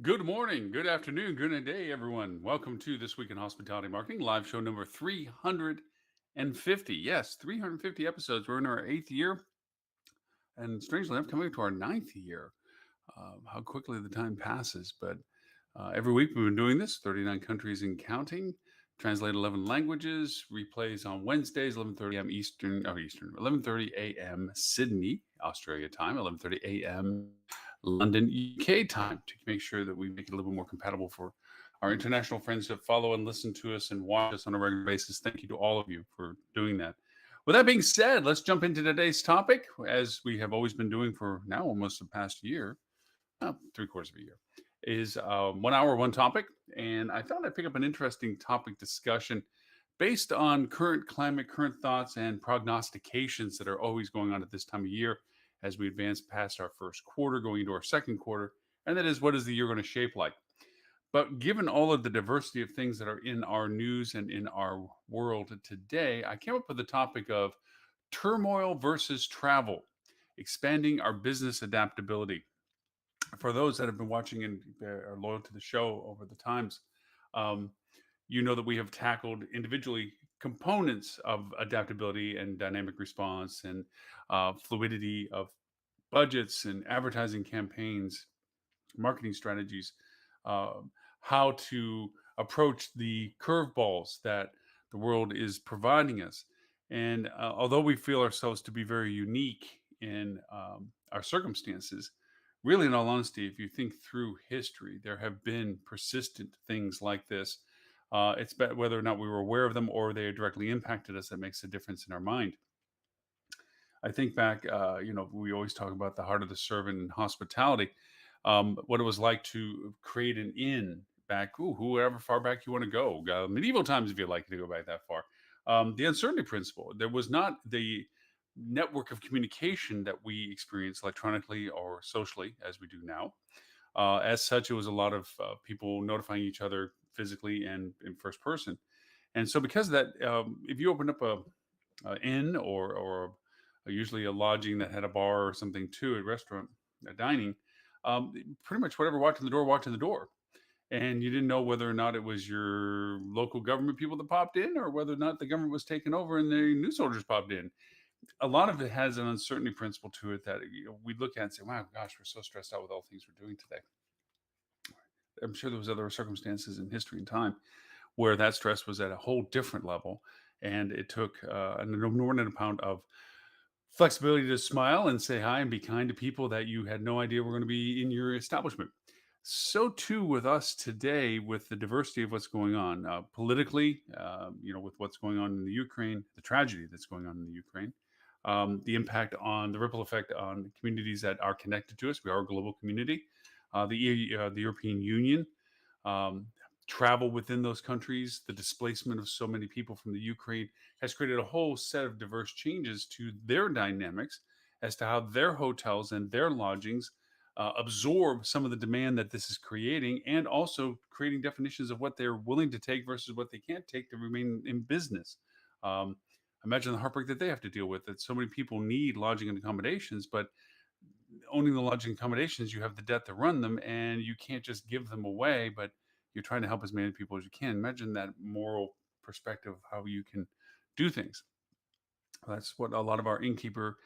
Good morning, good afternoon, good day, everyone. Welcome to This Week in Hospitality Marketing, live show number 350. Yes, 350 episodes. We're in our eighth year, and strangely enough, coming to our ninth year. How quickly the time passes. But every week we've been doing this, 39 countries and counting, translate 11 languages, replays on Wednesdays, 11:30 a.m. Eastern, 11:30 a.m. Sydney, Australia time, 11:30 a.m. London, UK time, to make sure that we make it a little bit more compatible for our international friends to follow and listen to us and watch us on a regular basis. Thank you to all of you for doing that. With that being said, let's jump into today's topic, as we have always been doing for now almost the past year, three-quarters of a year, is 1 hour, one topic. And I thought I'd pick up an interesting topic discussion based on current climate, current thoughts, and prognostications that are always going on at this time of year as we advance past our first quarter, going into our second quarter. And that is, what is the year going to shape like? But given all of the diversity of things that are in our news and in our world today, I came up with the topic of turmoil versus travel, expanding our business adaptability. For those that have been watching and are loyal to the show over the times, um, you know that we have tackled individually components of adaptability and dynamic response and fluidity of budgets and advertising campaigns, marketing strategies, uh, how to approach the curveballs that the world is providing us. And although we feel ourselves to be very unique in our circumstances, really, in all honesty, if you think through history, there have been persistent things like this. Whether or not we were aware of them or they directly impacted us that makes a difference in our mind. I think back, we always talk about the heart of the servant and hospitality, what it was like to create an inn back, whoever far back you want to go, medieval times, if you'd like to go back that far. The uncertainty principle. There was not the network of communication that we experience electronically or socially as we do now. As such, it was a lot of people notifying each other physically and in first person. And so, because of that, if you opened up a inn or usually a lodging that had a bar or something too, a restaurant, a dining, pretty much whatever walked in the door. And you didn't know whether or not it was your local government people that popped in or whether or not the government was taken over and the new soldiers popped in. A lot of it has an uncertainty principle to it that we look at and say, wow, gosh, we're so stressed out with all the things we're doing today. I'm sure there was other circumstances in history and time where that stress was at a whole different level. And it took an inordinate amount of flexibility to smile and say hi and be kind to people that you had no idea were going to be in your establishment. So too with us today, with the diversity of what's going on politically, with what's going on in the Ukraine, the tragedy that's going on in the Ukraine, the impact on the ripple effect on communities that are connected to us. We are a global community. The European Union, um, travel within those countries, the displacement of so many people from the Ukraine has created a whole set of diverse changes to their dynamics as to how their hotels and their lodgings absorb some of the demand that this is creating, and also creating definitions of what they're willing to take versus what they can't take to remain in business. Um, Imagine the heartbreak that they have to deal with. That so many people need lodging and accommodations, but owning the lodging accommodations, you have the debt to run them, and you can't just give them away. But you're trying to help as many people as you can. Imagine that moral perspective of how you can do things. That's what a lot of our innkeeper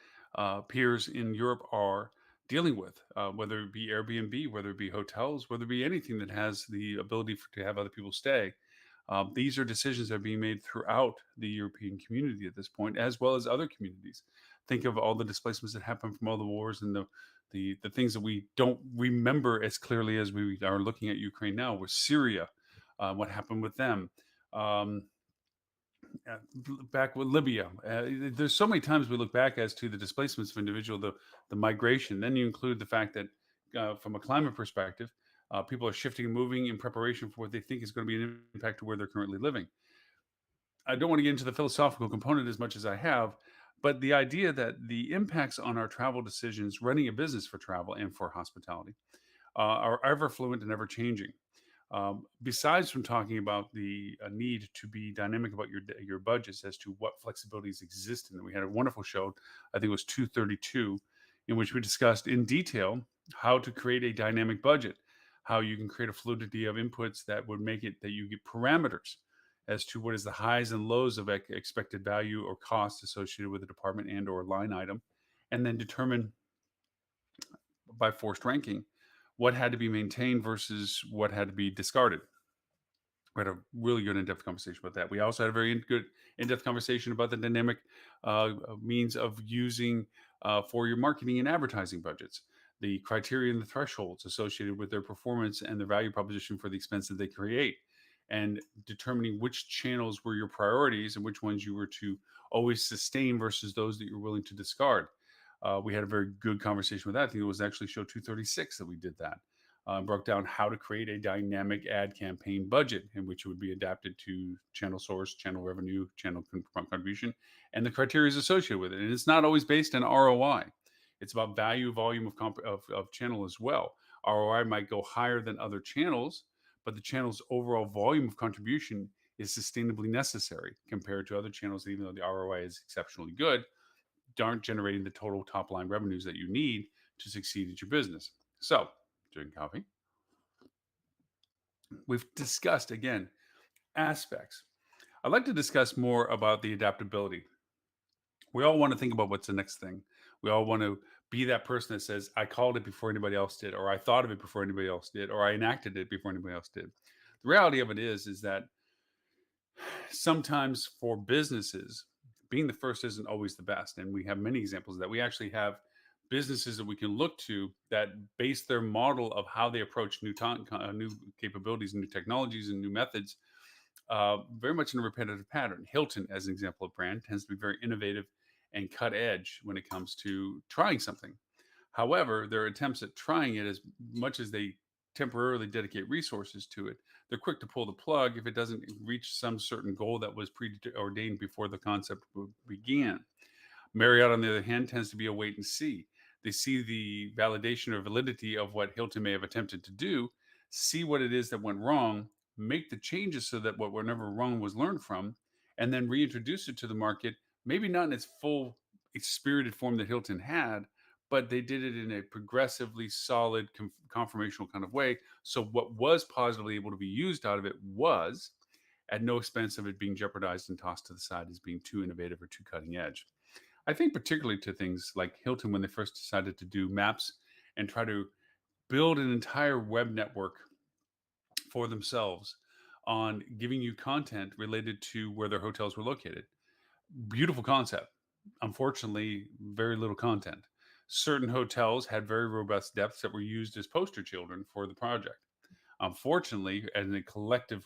peers in Europe are dealing with, whether it be Airbnb, whether it be hotels, whether it be anything that has the ability to have other people stay. These are decisions that are being made throughout the European community at this point, as well as other communities. Think of all the displacements that happen from all the wars and the things that we don't remember as clearly as we are looking at Ukraine now, with Syria, what happened with them. Um, Back with Libya. There's so many times we look back as to the displacements of individual, the migration. Then you include the fact that, from a climate perspective, people are shifting and moving in preparation for what they think is going to be an impact to where they're currently living. I don't want to get into the philosophical component as much as I have, but the idea that the impacts on our travel decisions, running a business for travel and for hospitality, are ever fluent and ever changing. Besides from talking about the need to be dynamic about your budgets as to what flexibilities exist, and we had a wonderful show, I think it was 232, in which we discussed in detail how to create a dynamic budget. how you can create a fluidity of inputs that would make it that you get parameters as to what is the highs and lows of expected value or cost associated with a department and or line item, and then determine by forced ranking what had to be maintained versus what had to be discarded. We had a really good in-depth conversation about that. We also had a very good in-depth conversation about the dynamic means of using for your marketing and advertising budgets, the criteria and the thresholds associated with their performance and the value proposition for the expense that they create, and determining which channels were your priorities and which ones you were to always sustain versus those that you're willing to discard. We had a very good conversation with that. I think it was actually show 236 that we did that. Broke down how to create a dynamic ad campaign budget in which it would be adapted to channel source, channel revenue, channel contribution, and the criteria associated with it. And it's not always based on ROI. It's about value, volume of channel as well. ROI might go higher than other channels, but the channel's overall volume of contribution is sustainably necessary compared to other channels, even though the ROI is exceptionally good, aren't generating the total top line revenues that you need to succeed at your business. So, drinking coffee, we've discussed again aspects. I'd like to discuss more about the adaptability. We all want to think about what's the next thing. We all want to be that person that says, I called it before anybody else did, or I thought of it before anybody else did, or I enacted it before anybody else did. The reality of it is that sometimes for businesses, being the first isn't always the best. And we have many examples of that. We actually have businesses that we can look to that base their model of how they approach new capabilities, new technologies, and new methods very much in a repetitive pattern. Hilton, as an example of brand, tends to be very innovative and cut edge when it comes to trying something. However, their attempts at trying it, as much as they temporarily dedicate resources to it, they're quick to pull the plug if it doesn't reach some certain goal that was preordained before the concept began. Marriott, on the other hand, tends to be a wait and see. They see the validation or validity of what Hilton may have attempted to do, see what it is that went wrong, make the changes so that what went never wrong was learned from, and then reintroduce it to the market, maybe not in its full spirited form that Hilton had, but they did it in a progressively solid conformational kind of way. So what was positively able to be used out of it was at no expense of it being jeopardized and tossed to the side as being too innovative or too cutting edge. I think particularly to things like Hilton when they first decided to do maps and try to build an entire web network for themselves on giving you content related to where their hotels were located. Beautiful concept. Unfortunately, very little content. Certain hotels had very robust depths that were used as poster children for the project. Unfortunately, as a collective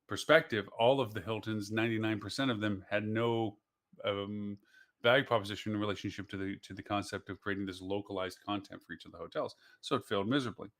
perspective, all of the Hiltons, 99% of them, had no um, value proposition in relationship to the concept of creating this localized content for each of the hotels. So it failed miserably.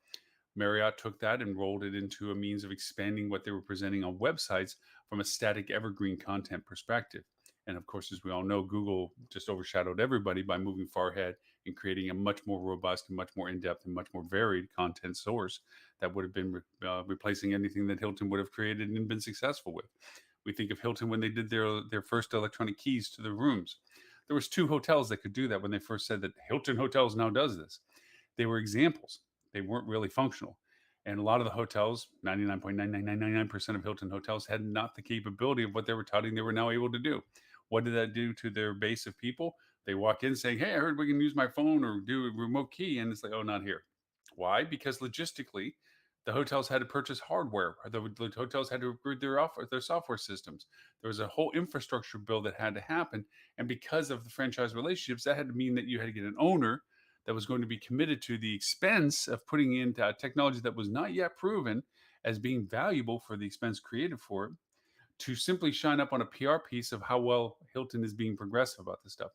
Marriott took that and rolled it into a means of expanding what they were presenting on websites from a static evergreen content perspective. And of course, as we all know, Google just overshadowed everybody by moving far ahead and creating a much more robust and much more in-depth and much more varied content source that would have been replacing anything that Hilton would have created and been successful with. We think of Hilton when they did their first electronic keys to the rooms. There was two hotels that could do that when they first said that Hilton Hotels now does this. They were examples. They weren't really functional. And a lot of the hotels, 99.99999% of Hilton hotels, had not the capability of what they were touting they were now able to do. What did that do to their base of people? They walk in saying, hey, I heard we can use my phone or do a remote key. And it's like, oh, not here. Why? Because logistically, the hotels had to purchase hardware. The hotels had to upgrade their software systems. There was a whole infrastructure build that had to happen. And because of the franchise relationships, that had to mean that you had to get an owner that was going to be committed to the expense of putting in technology that was not yet proven as being valuable for the expense created for it, to simply shine up on a PR piece of how well Hilton is being progressive about this stuff.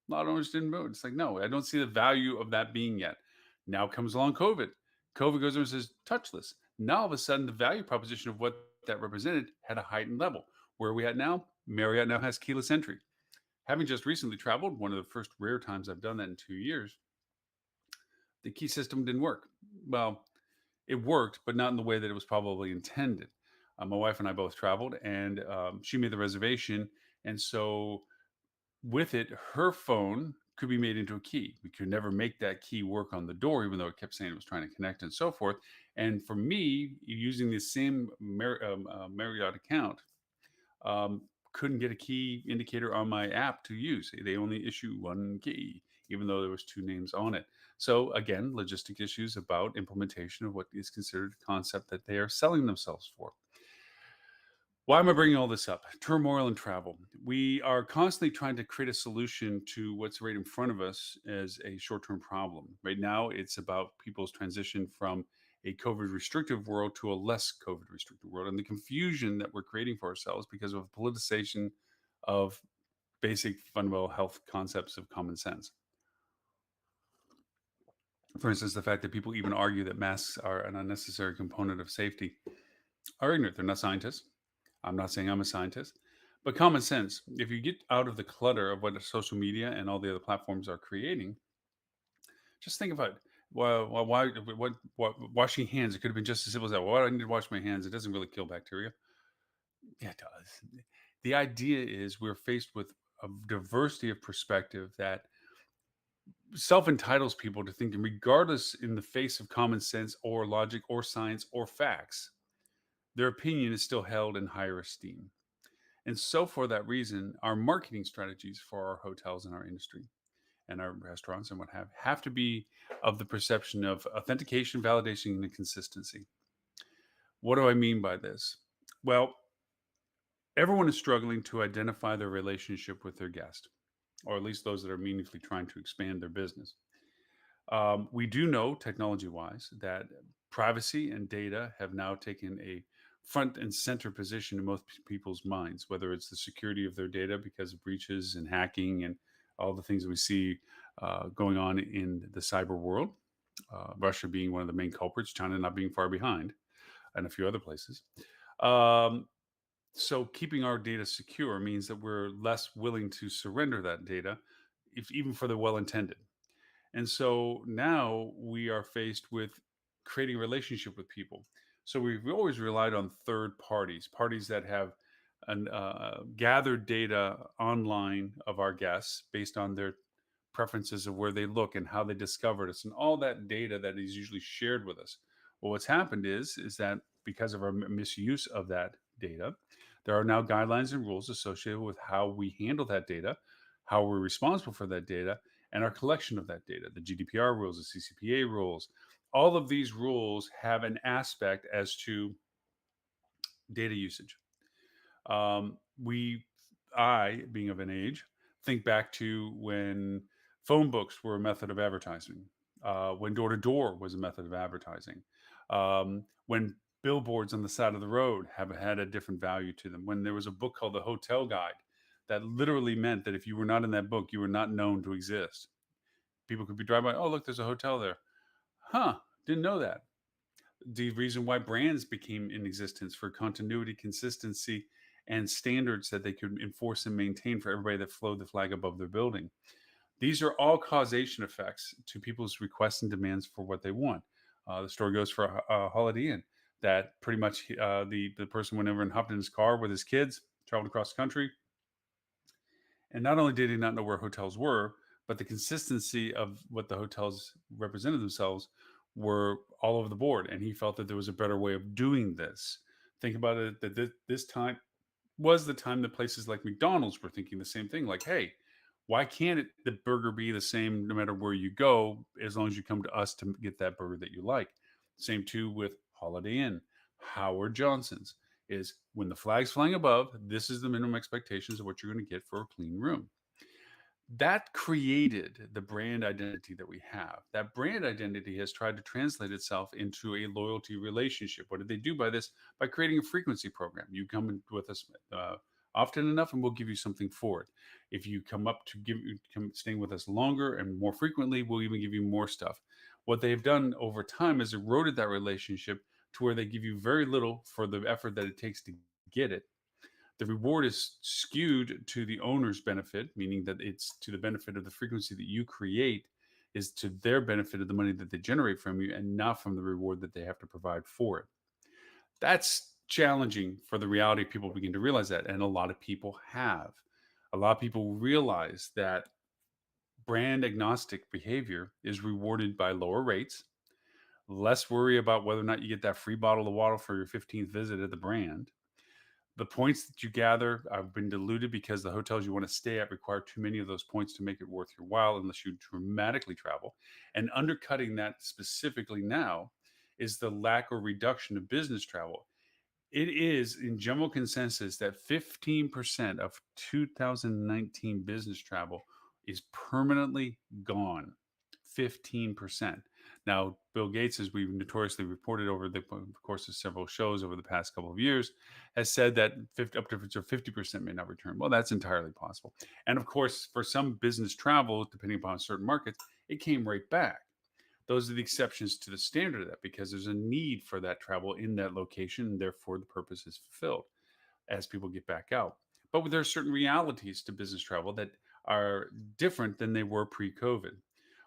A lot of owners didn't vote. It's like, no, I don't see the value of that being yet. Now comes along COVID. COVID goes over and says touchless. Now all of a sudden, the value proposition of what that represented had a heightened level. Where are we at now? Marriott now has keyless entry. Having just recently traveled, one of the first rare times I've done that in 2 years, the key system didn't work. Well, it worked, but not in the way that it was probably intended. My wife and I both traveled, and she made the reservation. And so with it, her phone could be made into a key. We could never make that key work on the door, even though it kept saying it was trying to connect and so forth. And for me, using the same Marriott account, um, couldn't get a key indicator on my app to use. They only issue one key, even though there was two names on it. So again, logistic issues about implementation of what is considered a concept that they are selling themselves for. Why am I bringing all this up? Turmoil and travel. We are constantly trying to create a solution to what's right in front of us as a short term problem. Right now, it's about people's transition from a COVID restrictive world to a less COVID restrictive world and the confusion that we're creating for ourselves because of politicization of basic fundamental health concepts of common sense. For instance, the fact that people even argue that masks are an unnecessary component of safety are ignorant. They're not scientists. I'm not saying I'm a scientist, but common sense. If you get out of the clutter of what social media and all the other platforms are creating, just think about why washing hands. It could have been just as simple as that. Why do I need to wash my hands? It doesn't really kill bacteria. Yeah, it does. The idea is we're faced with a diversity of perspective that self entitles people to thinking, regardless in the face of common sense or logic or science or facts, their opinion is still held in higher esteem. And so, for that reason, our marketing strategies for our hotels and our industry and our restaurants and what have to be of the perception of authentication, validation, and consistency. What do I mean by this? Well, everyone is struggling to identify their relationship with their guest, or at least those that are meaningfully trying to expand their business. We do know, technology wise, that privacy and data have now taken a front and center position in most people's minds, whether it's the security of their data because of breaches and hacking and all the things that we see going on in the cyber world. Russia being one of the main culprits, China not being far behind, and a few other places. Um, so, keeping our data secure means that we're less willing to surrender that data, if even for the well intended. And so now we are faced with creating a relationship with people. So we've always relied on third parties, parties that have gathered data online of our guests based on their preferences of where they look and how they discovered us and all that data that is usually shared with us. Well, what's happened is that because of our misuse of that data, there are now guidelines and rules associated with how we handle that data, how we're responsible for that data, and our collection of that data. The GDPR rules, the CCPA rules, all of these rules have an aspect as to data usage. We, I, being of an age, think back to when phone books were a method of advertising, when door to door was a method of advertising, when billboards on the side of the road have had a different value to them, when there was a book called The Hotel Guide that literally meant that if you were not in that book, you were not known to exist. People could be driving by, oh, look, there's a hotel there. Huh, didn't know that. The reason why brands became in existence for continuity, consistency, and standards that they could enforce and maintain for everybody that flowed the flag above their building. These are all causation effects to people's requests and demands for what they want. The story goes for Holiday Inn that pretty much the person went over and hopped in his car with his kids, traveled across the country, and not only did he not know where hotels were, but the consistency of what the hotels represented themselves were all over the board. And he felt that there was a better way of doing this. Think about it that this time was the time that places like McDonald's were thinking the same thing. Like, hey, why can't the burger be the same no matter where you go, as long as you come to us to get that burger that you like? Same too with Holiday Inn, Howard Johnson's is when the flag's flying above, this is the minimum expectations of what you're going to get for a clean room. That created the brand identity that we have. That brand identity has tried to translate itself into a loyalty relationship. What did they do by this? By creating a frequency program. You come in with us often enough, and we'll give you something for it. If you come up to staying with us longer and more frequently, we'll even give you more stuff. What they've done over time is eroded that relationship to where they give you very little for the effort that it takes to get it. The reward is skewed to the owner's benefit, meaning that it's to the benefit of the frequency that you create, is to their benefit of the money that they generate from you and not from the reward that they have to provide for it. That's challenging for the reality. People begin to realize that, and a lot of people have. A lot of people realize that Brand agnostic behavior is rewarded by lower rates, less worry about whether or not you get that free bottle of water for your 15th visit at the brand. The points that you gather have been diluted because the hotels you want to stay at require too many of those points to make it worth your while unless you dramatically travel. And undercutting that specifically now is the lack or reduction of business travel. It is in general consensus that 15% of 2019 business travel is permanently gone. 15%. Now, Bill Gates, as we've notoriously reported over the course of several shows over the past couple of years, has said that 50, up to 50% may not return. Well, that's entirely possible. And of course, for some business travel, depending upon certain markets, it came right back. Those are the exceptions to the standard of that because there's a need for that travel in that location, and therefore the purpose is fulfilled as people get back out. But there are certain realities to business travel that are different than they were pre-COVID.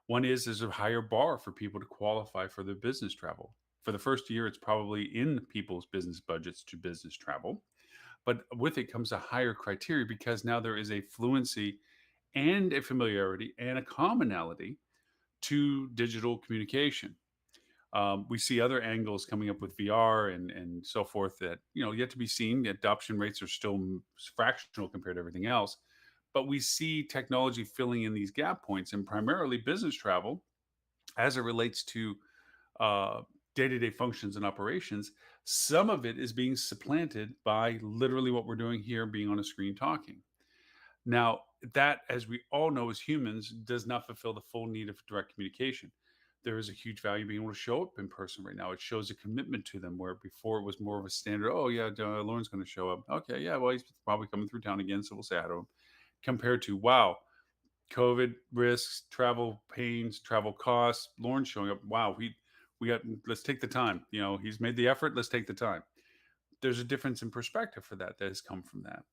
One is there's a higher bar for people to qualify for their business travel. For the first year, it's probably in people's business budgets to business travel, but with it comes a higher criteria because now there is a fluency and a familiarity and a commonality to digital communication. We see other angles coming up with VR and so forth that yet to be seen. The adoption rates are still fractional compared to everything else, but we see technology filling in these gap points, and primarily business travel as it relates to uh, day-to-day functions and operations. Some of it is being supplanted by literally what we're doing here, being on a screen talking. Now, that, as we all know as humans, does not fulfill the full need of direct communication. There is a huge value being able to show up in person right now. It shows a commitment to them where before it was more of a standard, oh, yeah, Lauren's going to show up. Okay, yeah, well, he's probably coming through town again, so we'll say hi to him. Compared to, wow, COVID risks, travel pains, travel costs, Lauren's showing up. Wow, we got, let's take the time. He's made the effort, let's take the time. There's a difference in perspective for that has come from that.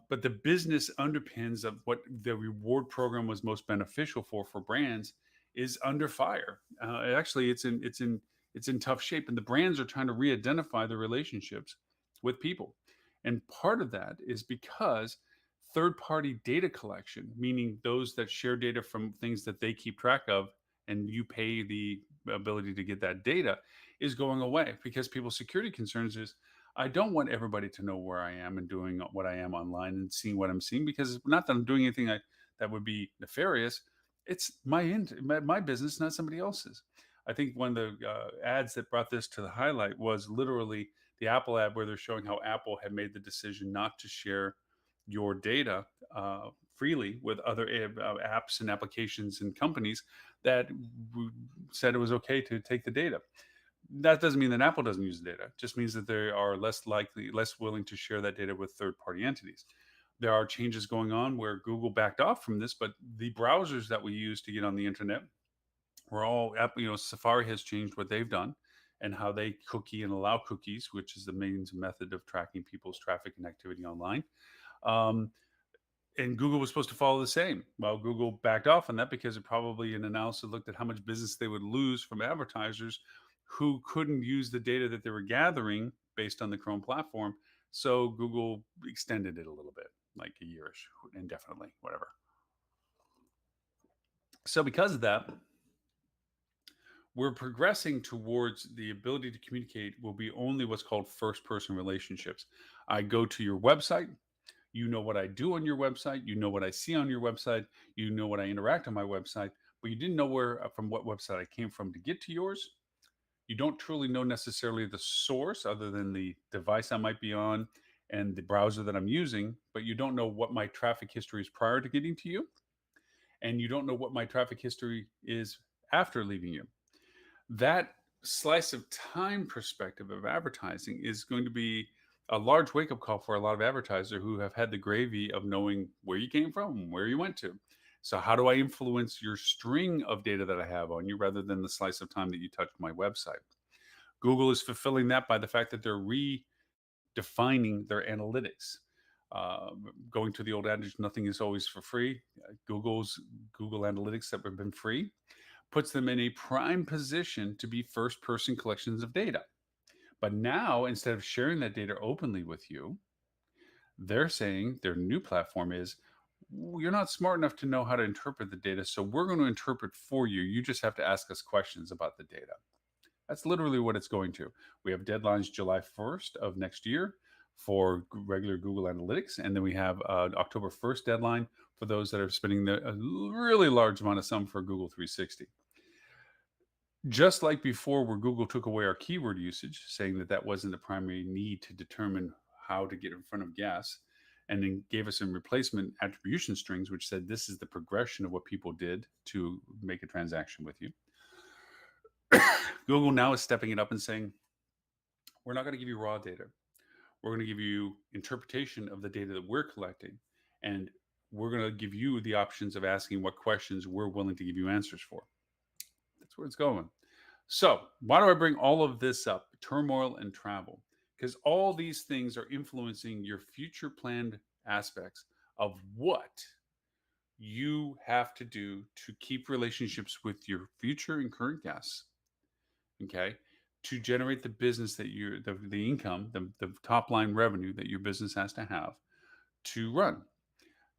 But the business underpins of what the reward program was most beneficial for brands is under fire. Actually, it's in tough shape, and the brands are trying to re-identify the relationships with people. And part of that is because third-party data collection, meaning those that share data from things that they keep track of, and you pay the ability to get that data, is going away because people's security concerns is I don't want everybody to know where I am and doing what I am online and seeing what I'm seeing because not that I'm doing anything that would be nefarious. It's my business, not somebody else's. I think one of the ads that brought this to the highlight was literally the Apple ad where they're showing how Apple had made the decision not to share your data freely with other apps and applications and companies that said it was okay to take the data. That doesn't mean that Apple doesn't use the data. It just means that they are less willing to share that data with third-party entities. There are changes going on where Google backed off from this, but the browsers that we use to get on the internet were all, Safari has changed what they've done and how they cookie and allow cookies, which is the main method of tracking people's traffic and activity online. Um, and Google was supposed to follow the same. Well, Google backed off on that because it probably an analysis looked at how much business they would lose from advertisers who couldn't use the data that they were gathering based on the Chrome platform. So Google extended it a little bit, like a yearish, indefinitely, whatever. So because of that, we're progressing towards the ability to communicate will be only what's called first person relationships. I go to your website. You know what I do on your website. You know what I see on your website. You know what I interact on my website, but you didn't know where from what website I came from to get to yours. You don't truly know necessarily the source other than the device I might be on and the browser that I'm using, but you don't know what my traffic history is prior to getting to you. And you don't know what my traffic history is after leaving you. That slice of time perspective of advertising is going to be a large wake up call for a lot of advertisers who have had the gravy of knowing where you came from and where you went to. So, how do I influence your string of data that I have on you rather than the slice of time that you touched my website? Google is fulfilling that by the fact that they're redefining their analytics. Going to the old adage, nothing is always for free. Google Analytics that have been free puts them in a prime position to be first person collections of data. But now, instead of sharing that data openly with you, they're saying their new platform is you're not smart enough to know how to interpret the data, so we're going to interpret for you. You just have to ask us questions about the data. That's literally what it's going to. We have deadlines July 1st of next year for regular Google Analytics, and then we have October 1st deadline for those that are spending a really large amount of sum for Google 360. Just like before, where Google took away our keyword usage, saying that that wasn't the primary need to determine how to get in front of guests, and then gave us some replacement attribution strings, which said this is the progression of what people did to make a transaction with you. Google now is stepping it up and saying, we're not going to give you raw data. We're going to give you interpretation of the data that we're collecting. And we're going to give you the options of asking what questions we're willing to give you answers for. That's where it's going. So, why do I bring all of this up? Turmoil and travel. Because all these things are influencing your future planned aspects of what you have to do to keep relationships with your future and current guests. Okay. To generate the business that you're, the income, the top line revenue that your business has to have to run.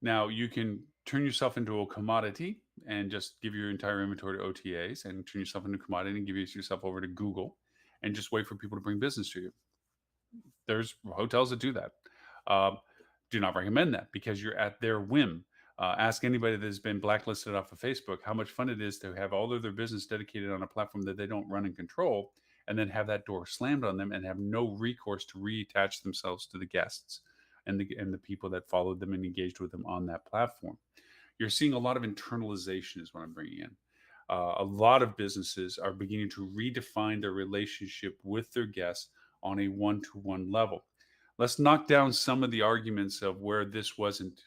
Now, you can turn yourself into a commodity and just give your entire inventory to OTAs and turn yourself into a commodity and give yourself over to Google and just wait for people to bring business to you. There's hotels that do that. Do not recommend that because you're at their whim. Ask anybody that has been blacklisted off of Facebook how much fun it is to have all of their business dedicated on a platform that they don't run and control, and then have that door slammed on them and have no recourse to reattach themselves to the guests and the people that followed them and engaged with them on that platform. You're seeing a lot of internalization is what I'm bringing in. A lot of businesses are beginning to redefine their relationship with their guests on a one-to-one level. Let's knock down some of the arguments of where this wasn't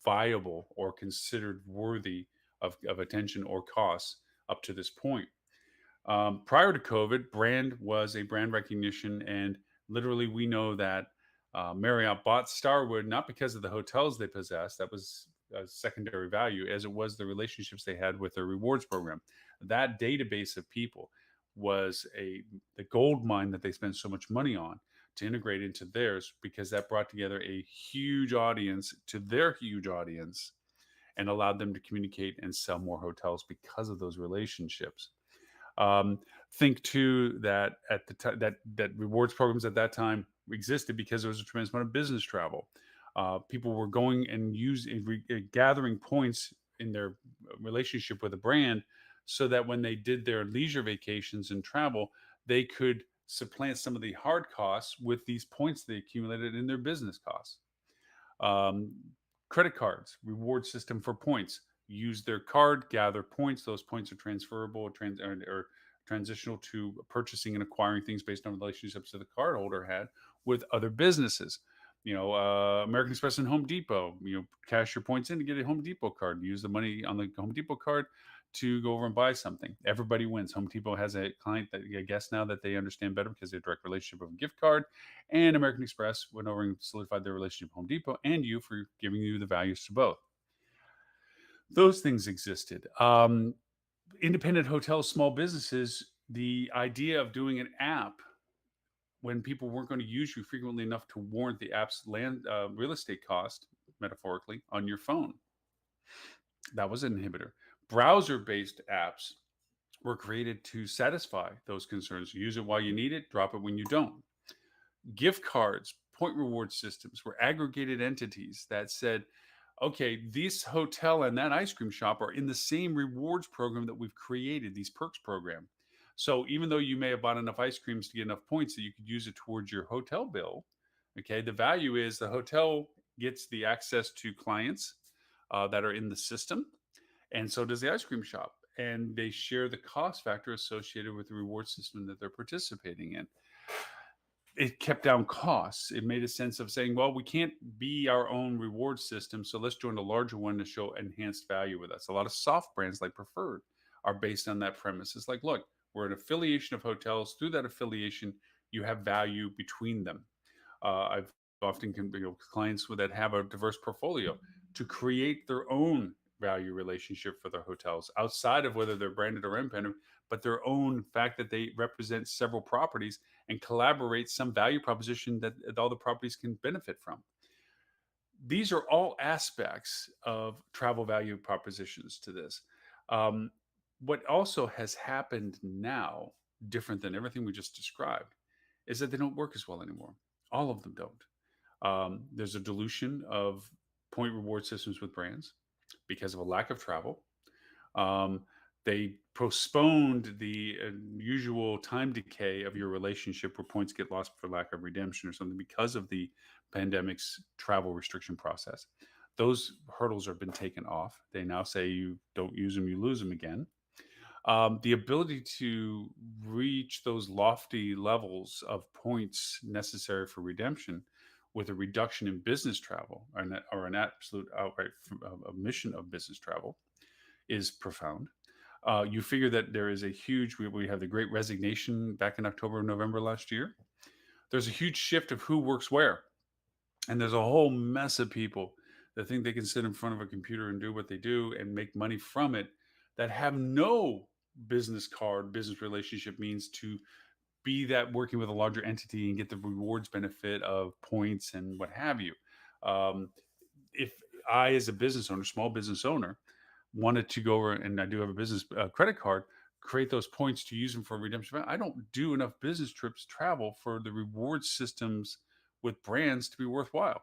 viable or considered worthy of attention or costs up to this point. Prior to COVID, brand was a brand recognition, and literally we know that Marriott bought Starwood not because of the hotels they possessed, that was a secondary value, as it was the relationships they had with their rewards program. That database of people was the gold mine that they spent so much money on to integrate into theirs, because that brought together a huge audience to their huge audience and allowed them to communicate and sell more hotels because of those relationships. Think too that at the time that rewards programs at that time existed because there was a tremendous amount of business travel. People were going and gathering points in their relationship with a brand, so that when they did their leisure vacations and travel, they could supplant some of the hard costs with these points they accumulated in their business costs. Um, Credit cards, reward system for points. Use their card, gather points. Those points are transferable or transitional to purchasing and acquiring things based on relationships that the cardholder had with other businesses. American Express and Home Depot. Cash your points in to get a Home Depot card. Use the money on the Home Depot card to go over and buy something. Everybody wins. Home Depot has a client that I guess now that they understand better because they have a direct relationship of a gift card. And American Express went over and solidified their relationship with Home Depot and you for giving you the values to both. Those things existed. Independent hotels, small businesses, the idea of doing an app when people weren't going to use you frequently enough to warrant the app's real estate cost, metaphorically, on your phone. That was an inhibitor. Browser-based apps were created to satisfy those concerns. Use it while you need it, drop it when you don't. Gift cards, point reward systems were aggregated entities that said, okay, this hotel and that ice cream shop are in the same rewards program that we've created, these perks program. So even though you may have bought enough ice creams to get enough points that you could use it towards your hotel bill, okay, the value is the hotel gets the access to clients that are in the system, and so does the ice cream shop. And they share the cost factor associated with the reward system that they're participating in. It kept down costs. It made a sense of saying, well, we can't be our own reward system, so let's join a larger one to show enhanced value with us. A lot of soft brands like Preferred are based on that premise. It's like, look, we're an affiliation of hotels. Through that affiliation, you have value between them. I've often clients that have a diverse portfolio to create their own value relationship for their hotels outside of whether they're branded or independent, but their own fact that they represent several properties and collaborate some value proposition that all the properties can benefit from. These are all aspects of travel value propositions to this. Um, what also has happened now, different than everything we just described, is that they don't work as well anymore. All of them don't. There's a dilution of point reward systems with brands because of a lack of travel. Um, they postponed the usual time decay of your relationship where points get lost for lack of redemption or something because of the pandemic's travel restriction process. Those hurdles have been taken off. They now say you don't use them, you lose them again. The ability to reach those lofty levels of points necessary for redemption with a reduction in business travel or an absolute outright omission of business travel is profound. You figure that there is a huge, we have the great resignation back in October, November last year. There's a huge shift of who works where. And there's a whole mess of people that think they can sit in front of a computer and do what they do and make money from it that have no business card, business relationship means to be that working with a larger entity and get the rewards benefit of points and what have you. Um, if I, as a business owner, small business owner, wanted to go over, and I do have a business credit card, create those points to use them for redemption. I don't do enough business trips travel for the reward systems with brands to be worthwhile.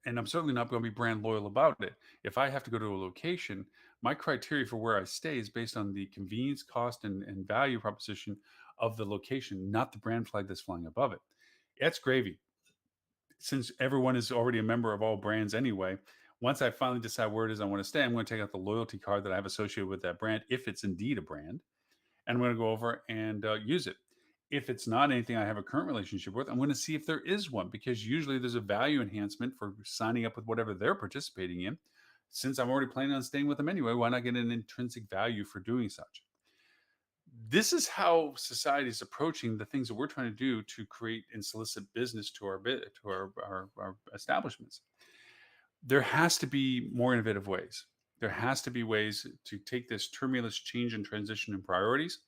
And I'm certainly not going to be brand loyal about it. If I have to go to a location, my criteria for where I stay is based on the convenience, cost, and value proposition of the location, not the brand flag that's flying above it. That's gravy. Since everyone is already a member of all brands anyway, once I finally decide where it is I want to stay, I'm going to take out the loyalty card that I have associated with that brand, if it's indeed a brand, and I'm going to go over and use it. If it's not anything I have a current relationship with, I'm going to see if there is one, because usually there's a value enhancement for signing up with whatever they're participating in. Since I'm already planning on staying with them anyway, why not get an intrinsic value for doing such? This is how society is approaching the things that we're trying to do to create and solicit business to our establishments. There has to be more innovative ways. There has to be ways to take this tumultuous change and transition in priorities.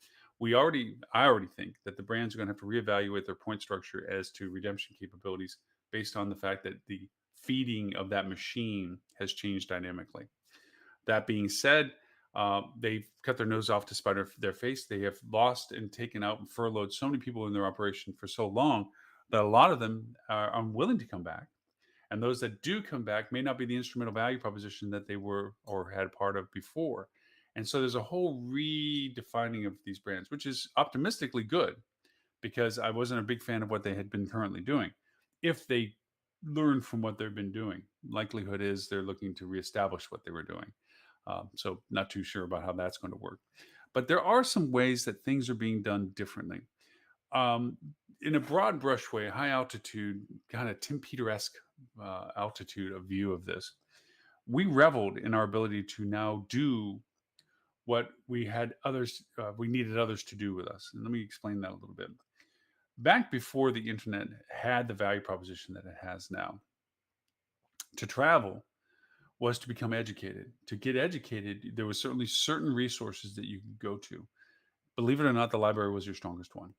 I already think that the brands are going to have to reevaluate their point structure as to redemption capabilities based on the fact that the feeding of that machine has changed dynamically. That being said, they've cut their nose off to spite their face. They have lost and taken out and furloughed so many people in their operation for so long that a lot of them are unwilling to come back. And those that do come back may not be the instrumental value proposition that they were or had part of before. And so there's a whole redefining of these brands, which is optimistically good, because I wasn't a big fan of what they had been currently doing. If they learn from what they've been doing, likelihood is they're looking to reestablish what they were doing. So not too sure about how that's going to work. But there are some ways that things are being done differently. Um, in a broad brush way, high altitude, kind of Tim Peter-esque altitude of view of this, we reveled in our ability to now do what we needed others to do with us. And let me explain that a little bit. Back before the internet had the value proposition that it has now, to travel was to become educated. To get educated, there was certainly certain resources that you could go to. Believe it or not, the library was your strongest one.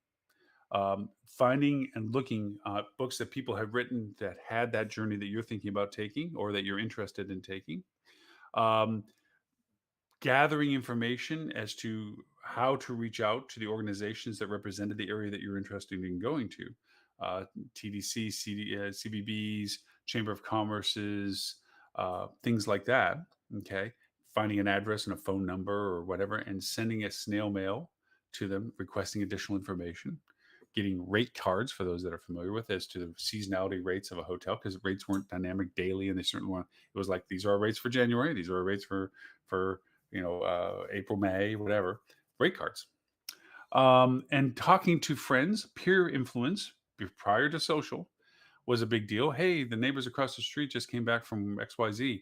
Finding and looking at books that people have written that had that journey that you're thinking about taking or that you're interested in taking. Um, Gathering information as to how to reach out to the organizations that represented the area that you're interested in going to. TDC, CBBs, Chamber of Commerce's, things like that. Okay. Finding an address and a phone number or whatever, and sending a snail mail to them requesting additional information. Getting rate cards, for those that are familiar with, as to the seasonality rates of a hotel, because rates weren't dynamic daily, and they certainly weren't. It was like, these are our rates for January, these are our rates for April, May, whatever. Rate cards. And talking to friends, peer influence prior to social was a big deal. Hey, the neighbors across the street just came back from XYZ.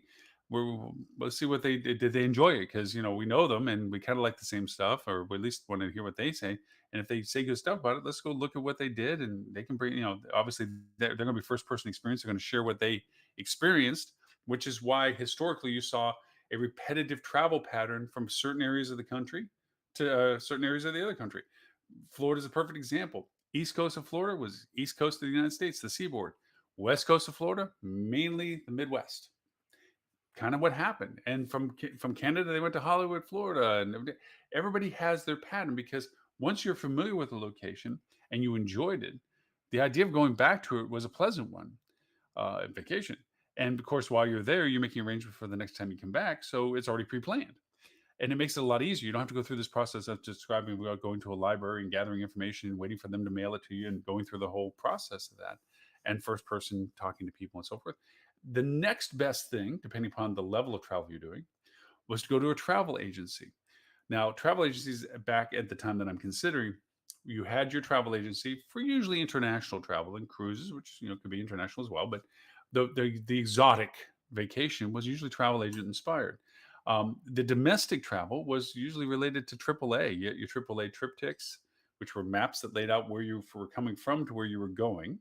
Let's see what they did. Did they enjoy it? Because we know them and we kind of like the same stuff, or we at least want to hear what they say. And if they say good stuff about it, let's go look at what they did. And they can bring, obviously they're going to be first person experience. They're going to share what they experienced, which is why historically you saw a repetitive travel pattern from certain areas of the country to certain areas of the other country. Florida is a perfect example. East coast of Florida was east coast of the United States, the seaboard. West coast of Florida, mainly the Midwest. Kind of what happened. And from Canada, they went to Hollywood, Florida, and everybody has their pattern because once you're familiar with a location and you enjoyed it, the idea of going back to it was a pleasant one, vacation. And of course, while you're there, you're making arrangements for the next time you come back, so it's already pre-planned. And it makes it a lot easier. You don't have to go through this process of describing without going to a library and gathering information and waiting for them to mail it to you and going through the whole process of that and first person talking to people and so forth. The next best thing, depending upon the level of travel you're doing, was to go to a travel agency. Now, travel agencies back at the time that I'm considering, you had your travel agency for usually international travel and cruises, which could be international as well, but the exotic vacation was usually travel agent inspired. The domestic travel was usually related to AAA, your AAA triptychs, which were maps that laid out where you were coming from to where you were going.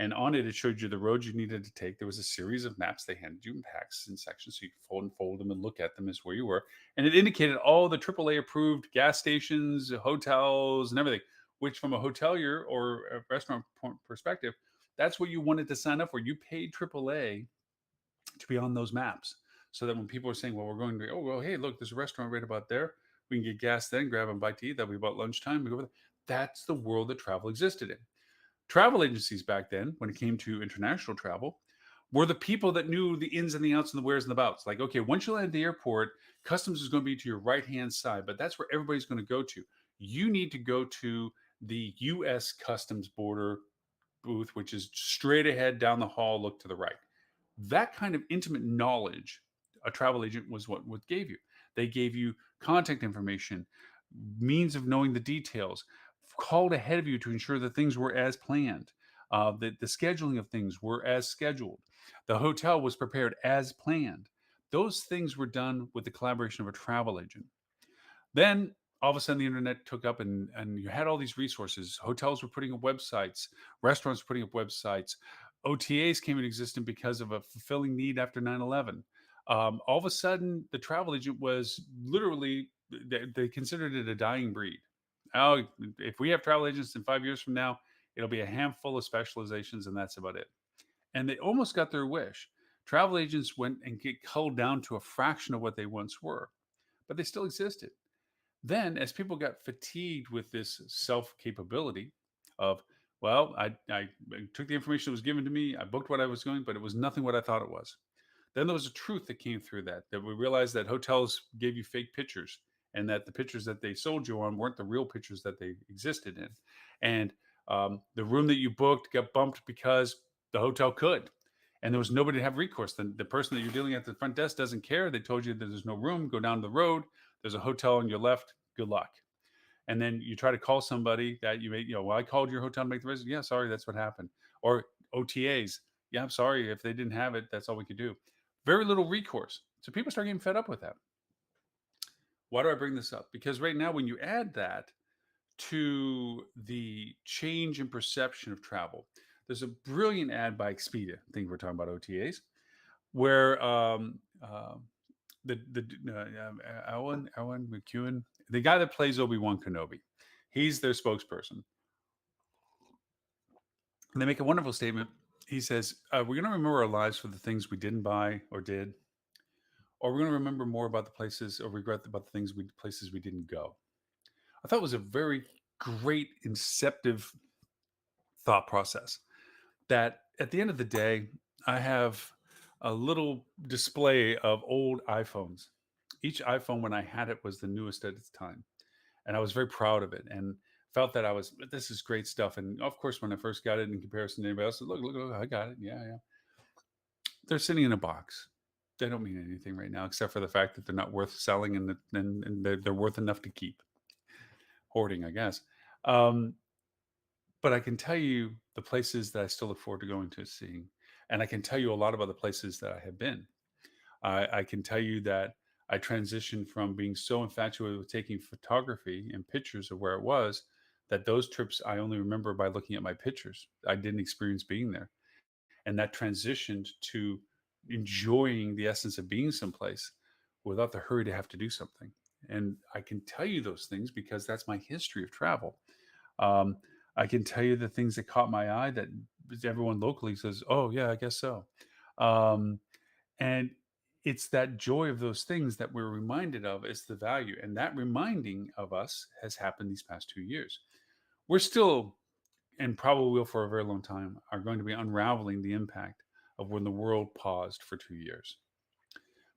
And on it, it showed you the roads you needed to take. There was a series of maps they handed you in packs and sections, so you could fold them and look at them as where you were. And it indicated all the AAA approved gas stations, hotels, and everything. Which, from a hotelier or a restaurant perspective, that's what you wanted to sign up for. You paid AAA to be on those maps, so that when people are saying, "Well, we're going to," oh well, hey, look, there's a restaurant right about there. We can get gas then, grab a bite to eat. That'll be about lunchtime. We go over there. That's the world that travel existed in. Travel agencies back then, when it came to international travel, were the people that knew the ins and the outs and the wheres and the bouts. Like, okay, once you land at the airport, customs is going to be to your right hand side, but that's where everybody's going to go to. You need to go to the US Customs border booth, which is straight ahead down the hall, look to the right. That kind of intimate knowledge, a travel agent was what gave you. They gave you contact information, means of knowing the details, called ahead of you to ensure that things were as planned, that the scheduling of things were as scheduled, the hotel was prepared as planned. Those things were done with the collaboration of a travel agent. Then all of a sudden the internet took up, and you had all these resources. Hotels were putting up websites, restaurants were putting up websites. OTAs came into existence because of a fulfilling need after 9/11. All of a sudden, the travel agent was literally, they considered it a dying breed. Oh, if we have travel agents in 5 years from now, it'll be a handful of specializations, and that's about it. And they almost got their wish. Travel agents went and get culled down to a fraction of what they once were, but they still existed. Then, as people got fatigued with this self capability of, well, I took the information that was given to me, I booked what I was going, but it was nothing what I thought it was. Then there was a truth that came through that we realized that hotels gave you fake pictures, and that the pictures that they sold you on weren't the real pictures that they existed in. And the room that you booked got bumped because the hotel could. And there was nobody to have recourse. The person that you're dealing at the front desk doesn't care. They told you that there's no room, go down the road. There's a hotel on your left. Good luck. And then you try to call somebody that you may, well, I called your hotel to make the reservation. Yeah, sorry, that's what happened. Or OTAs. Yeah, I'm sorry. If they didn't have it, that's all we could do. Very little recourse. So people start getting fed up with that. Why do I bring this up? Because right now, when you add that to the change in perception of travel, there's a brilliant ad by Expedia. I think we're talking about OTAs, where Alan McEwen, the guy that plays Obi-Wan Kenobi, he's their spokesperson. And they make a wonderful statement. He says, we're going to remember our lives for the things we didn't buy or did, or we're going to remember more about the places or regret about the places we didn't go. I thought it was a very great, inceptive thought process that at the end of the day, I have a little display of old iPhones. Each iPhone, when I had it, was the newest at its time. And I was very proud of it and felt that this is great stuff. And of course, when I first got it in comparison to anybody else, look, I got it. Yeah, yeah. They're sitting in a box. They don't mean anything right now, except for the fact that they're not worth selling and they're worth enough to keep. Hoarding, I guess. Um, but I can tell you the places that I still look forward to going to seeing. And I can tell you a lot about the places that I have been. I can tell you that I transitioned from being so infatuated with taking photography and pictures of where it was, that those trips I only remember by looking at my pictures. I didn't experience being there. And that transitioned to enjoying the essence of being someplace without the hurry to have to do something. And I can tell you those things because that's my history of travel. Um, I can tell you the things that caught my eye that everyone locally says, "Oh yeah, I guess so." Um, and it's that joy of those things that we're reminded of is the value, and that reminding of us has happened these past 2 years. We're still, and probably will for a very long time, are going to be unraveling the impact of when the world paused for 2 years.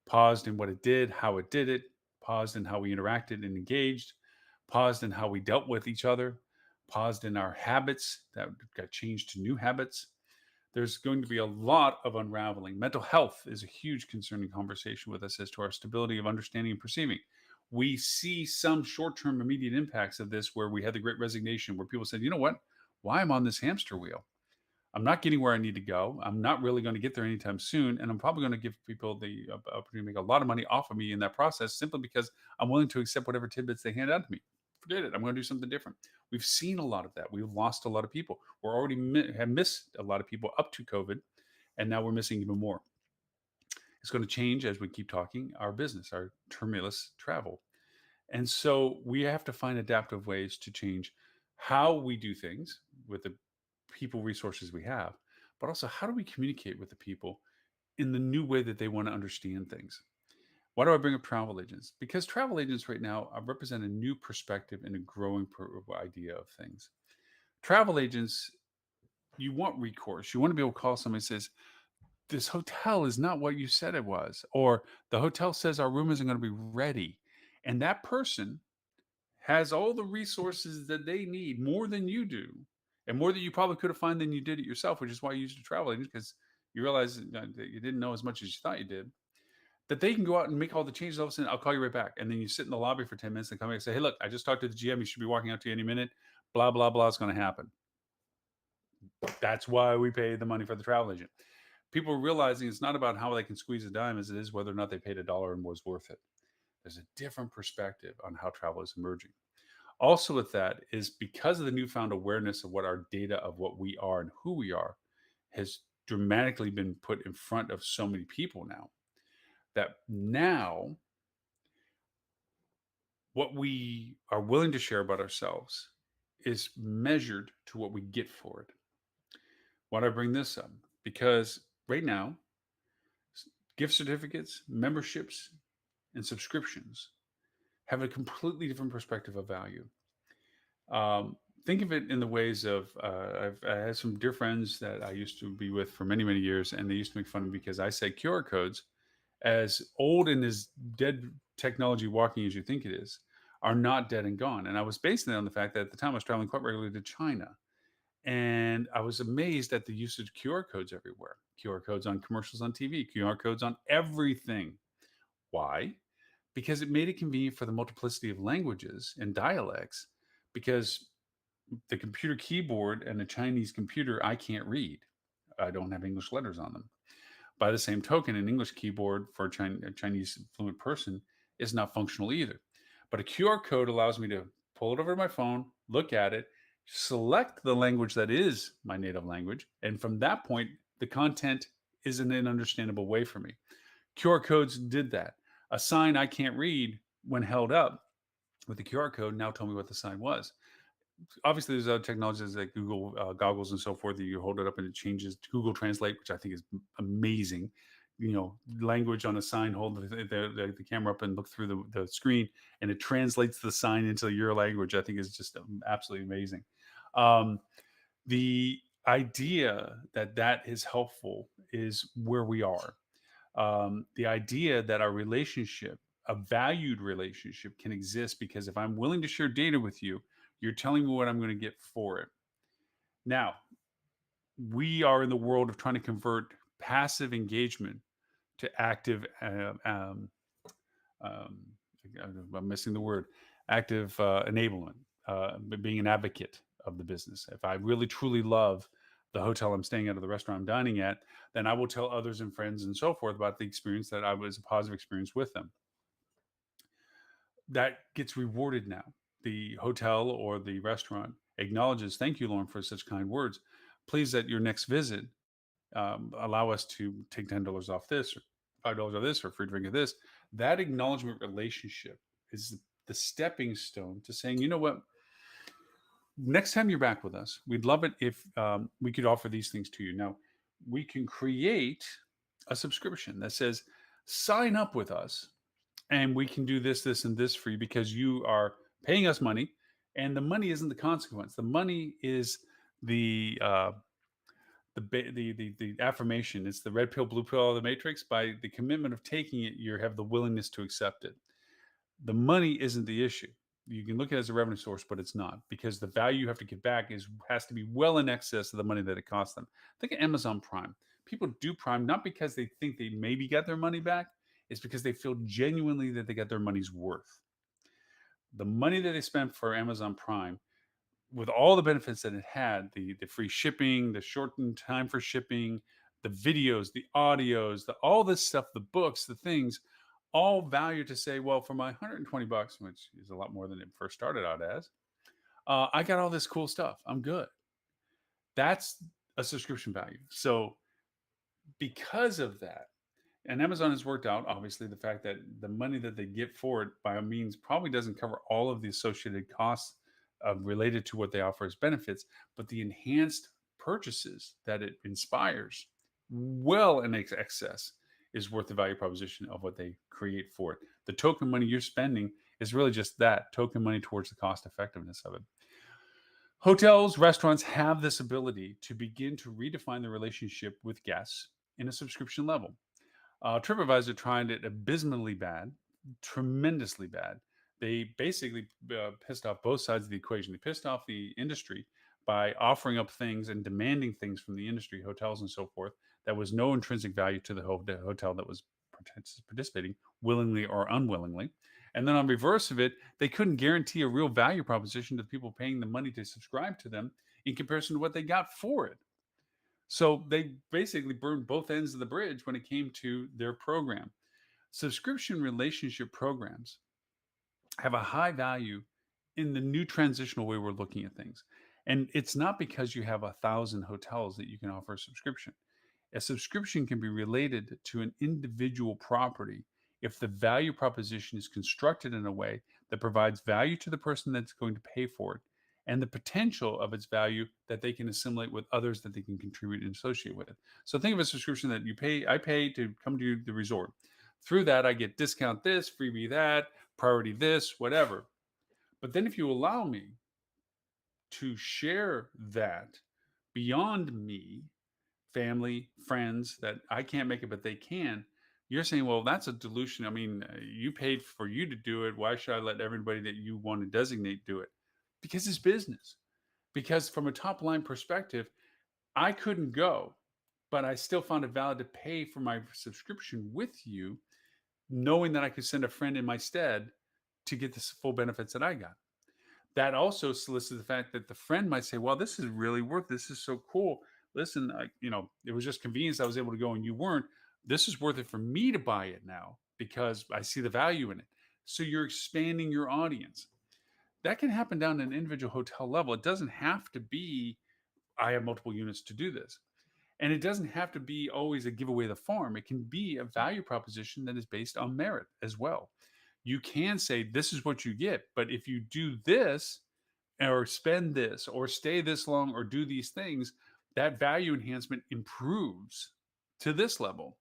Paused in what it did, how it did it, paused in how we interacted and engaged, paused in how we dealt with each other, paused in our habits that got changed to new habits. There's going to be a lot of unraveling. Mental health is a huge concerning conversation with us as to our stability of understanding and perceiving. We see some short term immediate impacts of this where we had the great resignation, where people said, you know what? Why am I on this hamster wheel? I'm not getting where I need to go. I'm not really going to get there anytime soon. And I'm probably going to give people the opportunity to make a lot of money off of me in that process simply because I'm willing to accept whatever tidbits they hand out to me. Forget it. I'm going to do something different. We've seen a lot of that. We've lost a lot of people. We're already have missed a lot of people up to COVID. And now we're missing even more. It's going to change as we keep talking our business, our tumultuous travel. And so we have to find adaptive ways to change how we do things with the people resources we have, but also how do we communicate with the people in the new way that they want to understand things. Why do I bring up travel agents? Because travel agents right now represent a new perspective and a growing idea of things. Travel agents, you want recourse. You want to be able to call somebody and says, this hotel is not what you said it was, or the hotel says our room isn't going to be ready. And that person has all the resources that they need more than you do, and more than you probably could have found than you did it yourself, which is why you used a travel agent because you realize that you didn't know as much as you thought you did. That they can go out and make all the changes. All of a sudden, I'll call you right back, and then you sit in the lobby for 10 minutes and come back and say, "Hey, look, I just talked to the GM. You should be walking out to you any minute. Blah blah blah is going to happen." That's why we pay the money for the travel agent. People are realizing it's not about how they can squeeze a dime as it is whether or not they paid a dollar and was worth it. There's a different perspective on how travel is emerging. Also with that is because of the newfound awareness of what our data of what we are and who we are has dramatically been put in front of so many people now, that now what we are willing to share about ourselves is measured to what we get for it. Why do I bring this up? Because right now, gift certificates, memberships, and subscriptions have a completely different perspective of value. Think of it in the ways of I had some dear friends that I used to be with for many, many years, and they used to make fun of me because I said QR codes, as old and as dead technology walking as you think it is, are not dead and gone. And I was basing it on the fact that at the time I was traveling quite regularly to China. And I was amazed at the usage of QR codes everywhere. QR codes on commercials on TV, QR codes on everything. Why? Because it made it convenient for the multiplicity of languages and dialects. Because the computer keyboard and a Chinese computer, I can't read. I don't have English letters on them. By the same token, an English keyboard for a Chinese fluent person is not functional either. But a QR code allows me to pull it over to my phone, look at it, select the language that is my native language, and from that point, the content is in an understandable way for me. QR codes did that. A sign I can't read when held up with the QR code now told me what the sign was. Obviously there's other technologies like Google goggles and so forth that you hold it up and it changes to Google Translate, which I think is amazing. You know, language on a sign, hold the camera up and look through the screen, and it translates the sign into your language. I think is just absolutely amazing. Um, the idea that that is helpful is where we are. The idea that our relationship, a valued relationship, can exist because if I'm willing to share data with you, you're telling me what I'm going to get for it. Now, we are in the world of trying to convert passive engagement to active, um, I'm missing the word, active enablement, being an advocate of the business. If I really truly love the hotel I'm staying at or the restaurant I'm dining at, then I will tell others and friends and so forth about the experience that I was a positive experience with them. That gets rewarded now. The hotel or the restaurant acknowledges, thank you, Lauren, for such kind words. Please, at your next visit, allow us to take $10 off this or $5 off this or free drink of this. That acknowledgement relationship is the stepping stone to saying, you know what, next time you're back with us, we'd love it if we could offer these things to you. Now, we can create a subscription that says, sign up with us, and we can do this, this, and this for you because you are paying us money, and the money isn't the consequence. The money is the the affirmation. It's the red pill, blue pill of the matrix. By the commitment of taking it, you have the willingness to accept it. The money isn't the issue. You can look at it as a revenue source, but it's not, because the value you have to give back has to be well in excess of the money that it costs them. Think of Amazon Prime. People do Prime not because they think they maybe got their money back. It's because they feel genuinely that they got their money's worth. The money that they spent for Amazon Prime, with all the benefits that it had, the free shipping, the shortened time for shipping, the videos, the audios, all this stuff, the books, the things, all value to say, well, for my 120 bucks, which is a lot more than it first started out as, I got all this cool stuff. I'm good. That's a subscription value. So because of that, and Amazon has worked out, obviously, the fact that the money that they get for it by all means probably doesn't cover all of the associated costs related to what they offer as benefits, but the enhanced purchases that it inspires, well in excess, is worth the value proposition of what they create for it. The token money you're spending is really just that token money towards the cost effectiveness of it. Hotels, restaurants have this ability to begin to redefine the relationship with guests in a subscription level. TripAdvisor tried it abysmally bad, tremendously bad. They basically pissed off both sides of the equation. They pissed off the industry by offering up things and demanding things from the industry, hotels and so forth, that was no intrinsic value to the hotel that was participating, willingly or unwillingly. And then on reverse of it, they couldn't guarantee a real value proposition to the people paying the money to subscribe to them in comparison to what they got for it. So they basically burned both ends of the bridge when it came to their program. Subscription relationship programs have a high value in the new transitional way we're looking at things. And it's not because you have 1,000 hotels that you can offer a subscription. A subscription can be related to an individual property if the value proposition is constructed in a way that provides value to the person that's going to pay for it, and the potential of its value that they can assimilate with others that they can contribute and associate with it. So think of a subscription that I pay to come to the resort. Through that, I get discount this, freebie that, priority this, whatever. But then if you allow me to share that beyond me, family, friends, that I can't make it, but they can, you're saying, well, that's a dilution. I mean, you paid for you to do it. Why should I let everybody that you want to designate do it? Because it's business. Because from a top line perspective, I couldn't go, but I still found it valid to pay for my subscription with you, knowing that I could send a friend in my stead to get the full benefits that I got. That also solicits the fact that the friend might say, well, this is really worth, this is so cool. Listen, it was just convenience. I was able to go and you weren't. This is worth it for me to buy it now because I see the value in it. So you're expanding your audience. That can happen down at an individual hotel level. It doesn't have to be, I have multiple units to do this. And it doesn't have to be always a giveaway the farm. It can be a value proposition that is based on merit as well. You can say, this is what you get. But if you do this, or spend this, or stay this long, or do these things, that value enhancement improves to this level.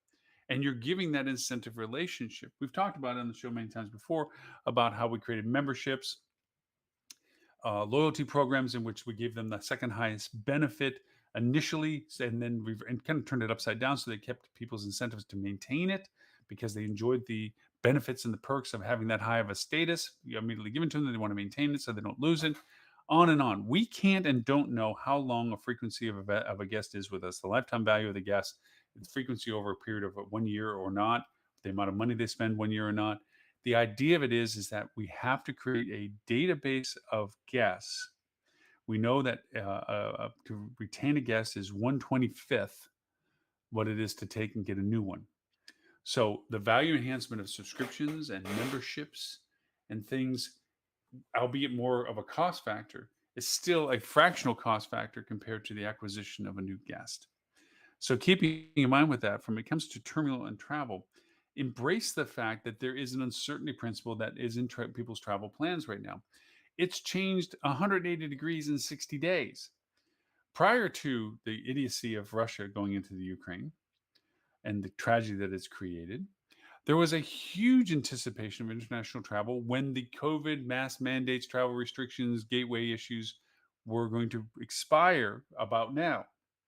And you're giving that incentive relationship. We've talked about it on the show many times before about how we created memberships, loyalty programs in which we gave them the second highest benefit initially, and then and kind of turned it upside down, so they kept people's incentives to maintain it because they enjoyed the benefits and the perks of having that high of a status you immediately given to them. They want to maintain it so they don't lose it. On and on. We can't and don't know how long a frequency of a guest is with us. The lifetime value of the guest, the frequency over a period of 1 year or not, the amount of money they spend 1 year or not. The idea of it is that we have to create a database of guests. We know that to retain a guest is 1/25th what it is to take and get a new one. So the value enhancement of subscriptions and memberships and things, albeit more of a cost factor, is still a fractional cost factor compared to the acquisition of a new guest. So keeping in mind with that, when it comes to terminal and travel, embrace the fact that there is an uncertainty principle that is in people's travel plans right now. It's changed 180 degrees in 60 days. Prior to the idiocy of Russia going into the Ukraine and the tragedy that it's created, there was a huge anticipation of international travel when the COVID mass mandates, travel restrictions, gateway issues were going to expire about now,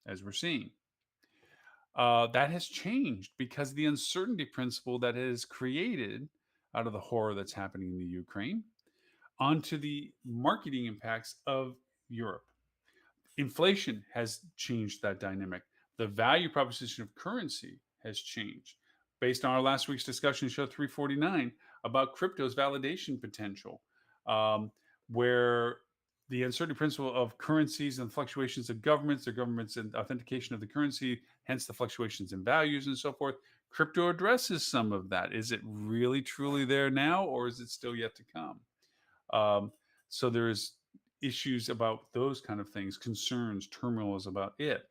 as we're seeing. That has changed because the uncertainty principle that is created out of the horror that's happening in the Ukraine onto the marketing impacts of Europe. Inflation has changed that dynamic. The value proposition of currency has changed. Based on our last week's discussion, show 349 about crypto's validation potential, um, where the uncertainty principle of currencies and fluctuations of governments, their governments and authentication of the currency, hence the fluctuations in values and so forth. Crypto addresses some of that. Is it really truly there now, or is it still yet to come? Um, so there's issues about those kind of things, concerns, turmoil is about it.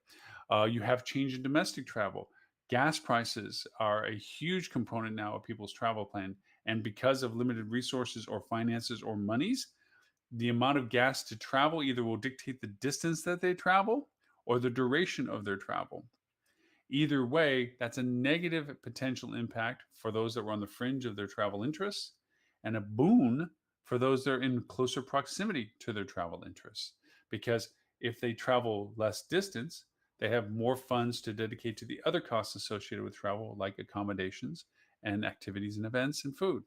You have change in domestic travel. Gas prices are a huge component now of people's travel plan. And because of limited resources or finances or monies, the amount of gas to travel either will dictate the distance that they travel or the duration of their travel. Either way, that's a negative potential impact for those that were on the fringe of their travel interests and a boon for those that are in closer proximity to their travel interests. Because if they travel less distance, they have more funds to dedicate to the other costs associated with travel, like accommodations and activities and events and food.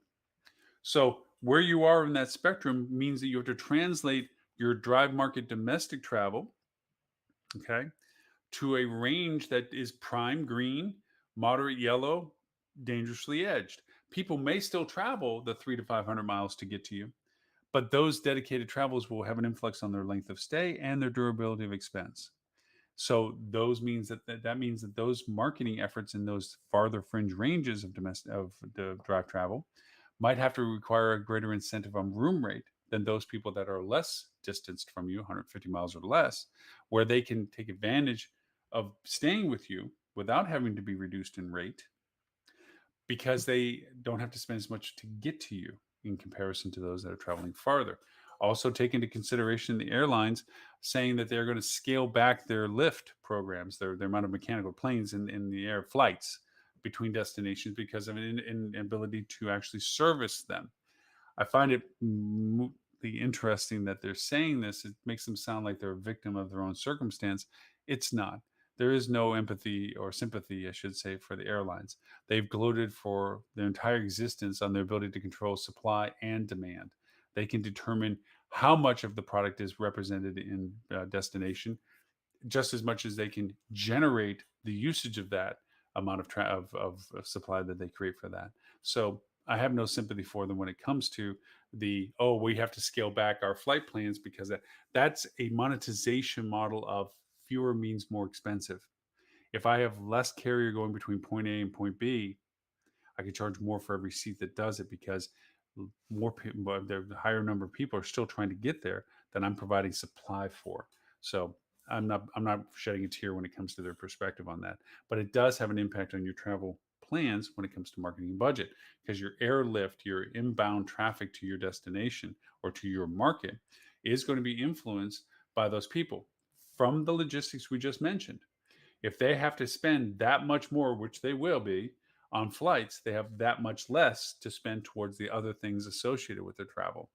So, where you are in that spectrum means that you have to translate your drive market domestic travel, okay, to a range that is prime green, moderate yellow, dangerously edged. People may still travel the 3 to 500 miles to get to you, but those dedicated travels will have an influx on their length of stay and their durability of expense. So those means that means that those marketing efforts in those farther fringe ranges of domestic of the drive travel might have to require a greater incentive on room rate than those people that are less distanced from you, 150 miles or less, where they can take advantage of staying with you without having to be reduced in rate because they don't have to spend as much to get to you in comparison to those that are traveling farther. Also, take into consideration the airlines saying that they're going to scale back their lift programs, their amount of mechanical planes in the air flights between destinations because of an inability to actually service them. I find it interesting that they're saying this. It makes them sound like they're a victim of their own circumstance. It's not. There is no empathy or sympathy, I should say, for the airlines. They've gloated for their entire existence on their ability to control supply and demand. They can determine how much of the product is represented in destination just as much as they can generate the usage of that amount of supply that they create for that. So I have no sympathy for them when it comes to the we have to scale back our flight plans because that's a monetization model of fewer means more expensive. If I have less carrier going between point A and point B, I could charge more for every seat that does it because more people, the higher number of people are still trying to get there than I'm providing supply for. So I'm not shedding a tear when it comes to their perspective on that, but it does have an impact on your travel plans when it comes to marketing and budget because your airlift, your inbound traffic to your destination or to your market is going to be influenced by those people from the logistics we just mentioned. If they have to spend that much more, which they will be, on flights, they have that much less to spend towards the other things associated with their travel.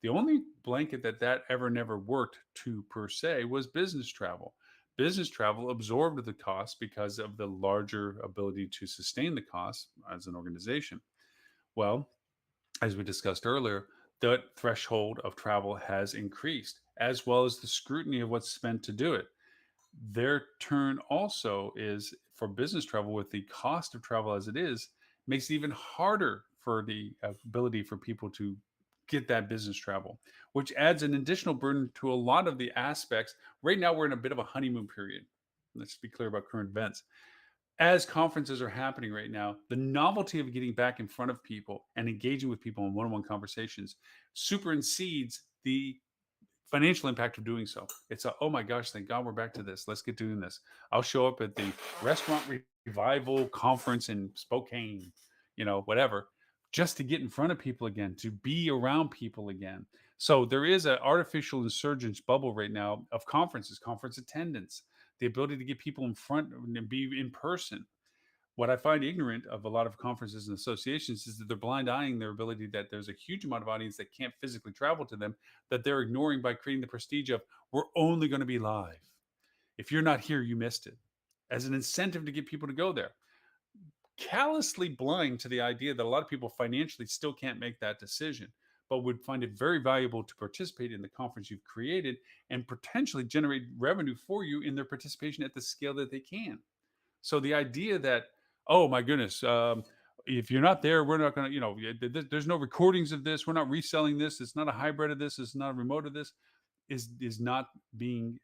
The only blanket that ever never worked to per se was business travel. Business travel absorbed the cost because of the larger ability to sustain the cost as an organization. Well, as we discussed earlier, the threshold of travel has increased, as well as the scrutiny of what's spent to do it. Their turn also is for business travel with the cost of travel as it is, makes it even harder for the ability for people to get that business travel, which adds an additional burden to a lot of the aspects. Right now, we're in a bit of a honeymoon period. Let's be clear about current events. As conferences are happening right now, the novelty of getting back in front of people and engaging with people in one on one conversations supersedes the financial impact of doing so. It's a, oh my gosh, thank God we're back to this. Let's get doing this. I'll show up at the restaurant revival conference in Spokane, whatever, just to get in front of people again, to be around people again. So there is an artificial insurgence bubble right now of conferences, conference attendance, the ability to get people in front and be in person. What I find ignorant of a lot of conferences and associations is that they're blind eyeing their ability that there's a huge amount of audience that can't physically travel to them that they're ignoring by creating the prestige of we're only going to be live. If you're not here, you missed it. As an incentive to get people to go there. Callously blind to the idea that a lot of people financially still can't make that decision, but would find it very valuable to participate in the conference you've created and potentially generate revenue for you in their participation at the scale that they can. So the idea that, oh my goodness, if you're not there, we're not going to, there's no recordings of this. We're not reselling this. It's not a hybrid of this. It's not a remote of this. Is not being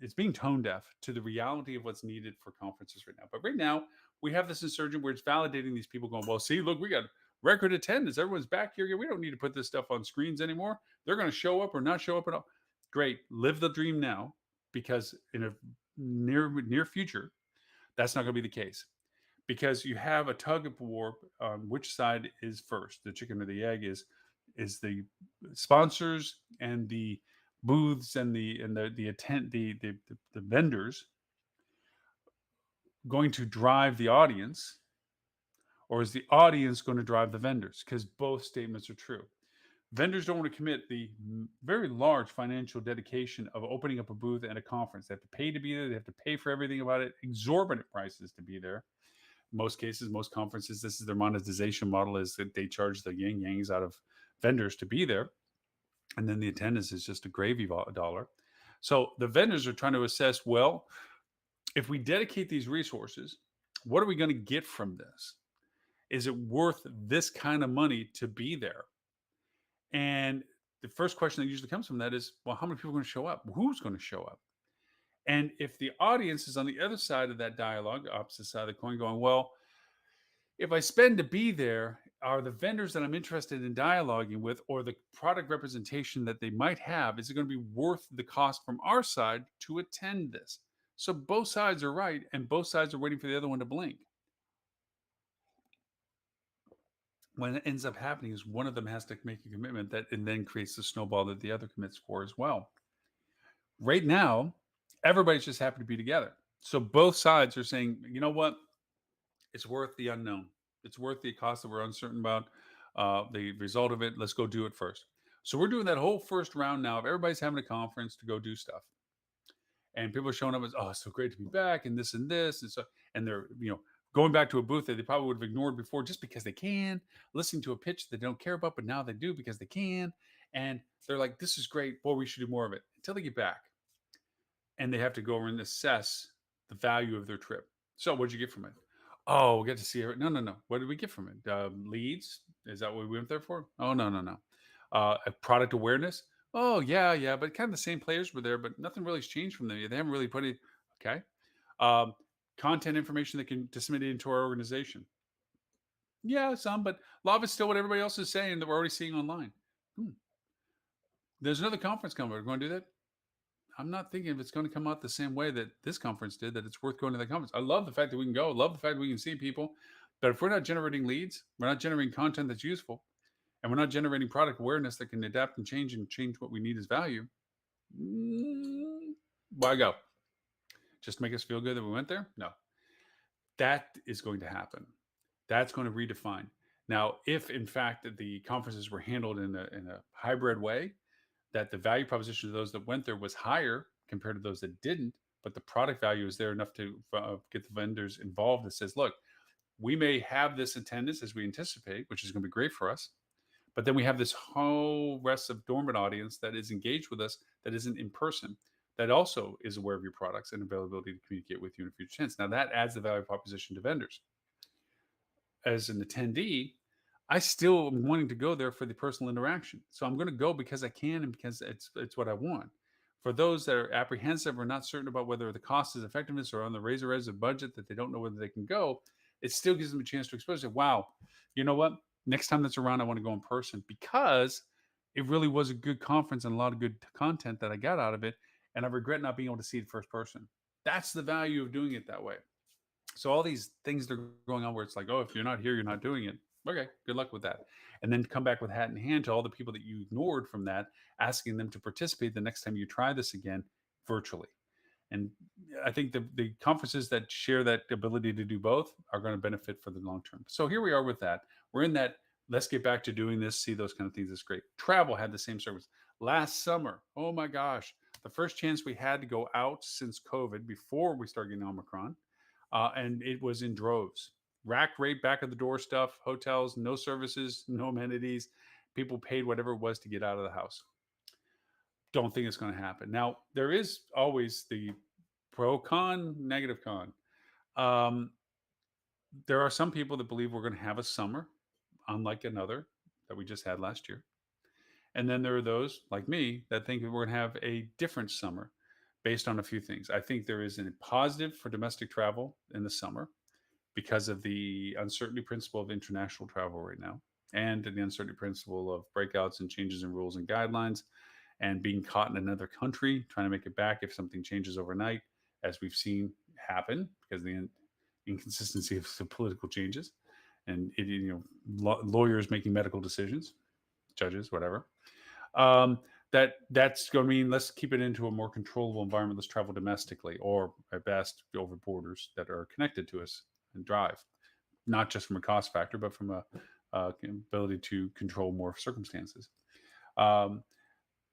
it's being tone deaf to the reality of what's needed for conferences right now. But right now we have this insurgent where it's validating these people going, well, see, look, we got record attendance. Everyone's back here. We don't need to put this stuff on screens anymore. They're going to show up or not show up at all. Great, live the dream now, because in a near future that's not going to be the case, because you have a tug of war on which side is first, the chicken or the egg. Is the sponsors and the booths and the vendors going to drive the audience, or is the audience going to drive the vendors? Because both statements are true. Vendors don't want to commit the very large financial dedication of opening up a booth at a conference. They have to pay to be there. They have to pay for everything about it, exorbitant prices to be there. Most cases, most conferences, this is their monetization model, is that they charge the yang yangs out of vendors to be there. And then the attendance is just a gravy dollar. So the vendors are trying to assess, well, if we dedicate these resources, what are we going to get from this? Is it worth this kind of money to be there? And the first question that usually comes from that is, well, how many people are going to show up? Who's going to show up? And if the audience is on the other side of that dialogue, opposite side of the coin, going, well, if I spend to be there, are the vendors that I'm interested in dialoguing with, or the product representation that they might have, is it going to be worth the cost from our side to attend this? So both sides are right, and both sides are waiting for the other one to blink. When it ends up happening is one of them has to make a commitment that, and then creates the snowball that the other commits for as well. Right now, everybody's just happy to be together. So both sides are saying, you know what? It's worth the unknown. It's worth the cost that we're uncertain about, the result of it. Let's go do it first. So we're doing that whole first round now of everybody's having a conference to go do stuff, and people are showing up as, oh, it's so great to be back, and this and this, and so, and they're going back to a booth that they probably would have ignored before just because they can, listening to a pitch they don't care about, but now they do because they can, and they're like, this is great, boy, we should do more of it, until they get back and they have to go and assess the value of their trip. So what'd you get from it? Oh, we get to see her. No, no, no. What did we get from it? Leads? Is that what we went there for? Oh, no, no, no. A product awareness? Oh, yeah, yeah. But kind of the same players were there, but nothing really has changed from them. They haven't really put it. Okay. Um, Content information that can disseminate into our organization. Yeah, some, but a lot of it's still what everybody else is saying that we're already seeing online. Hmm. There's another conference coming. We're going to do that. I'm not thinking if it's going to come out the same way that this conference did, that it's worth going to that conference. I love the fact that we can go. I love the fact that we can see people. But if we're not generating leads, we're not generating content that's useful, and we're not generating product awareness that can adapt and change what we need as value, why go? Just make us feel good that we went there? No. That is going to happen. That's going to redefine. Now, if in fact that the conferences were handled in a hybrid way, that the value proposition of those that went there was higher compared to those that didn't, but the product value is there enough to get the vendors involved that says, look, we may have this attendance as we anticipate, which is going to be great for us, but then we have this whole rest of dormant audience that is engaged with us, that isn't in person, that also is aware of your products and availability to communicate with you in a future tense. Now that adds the value proposition to vendors. As an attendee, I still am wanting to go there for the personal interaction. So I'm going to go because I can and because it's what I want. For those that are apprehensive or not certain about whether the cost is effectiveness or on the razor edge of budget that they don't know whether they can go, it still gives them a chance to expose it. Wow, you know what? Next time that's around, I want to go in person, because it really was a good conference and a lot of good content that I got out of it. And I regret not being able to see it first person. That's the value of doing it that way. So all these things that are going on where it's like, oh, if you're not here, you're not doing it. Okay, good luck with that. And then come back with hat in hand to all the people that you ignored from that, asking them to participate the next time you try this again virtually. And I think the conferences that share that ability to do both are going to benefit for the long term. So here we are with that. We're in that let's get back to doing this, see those kind of things. It's great. Travel had the same service last summer. Oh my gosh. The first chance we had to go out since COVID before we started getting Omicron. And it was in droves. Rack rate, back of the door stuff, hotels, no services, no amenities. People paid whatever it was to get out of the house. Don't think it's going to happen. Now, there is always the pro con, negative con. Um, there are some people that believe we're going to have a summer, unlike another that we just had last year. And then there are those like me that think that we're going to have a different summer based on a few things. I think there is a positive for domestic travel in the summer because of the uncertainty principle of international travel right now and the uncertainty principle of breakouts and changes in rules and guidelines and being caught in another country, trying to make it back if something changes overnight, as we've seen happen because of the inconsistency of some political changes and lawyers making medical decisions, judges, whatever. That's going to mean let's keep it into a more controllable environment. Let's travel domestically, or at best over borders that are connected to us and drive, not just from a cost factor, but from a ability to control more circumstances. Um,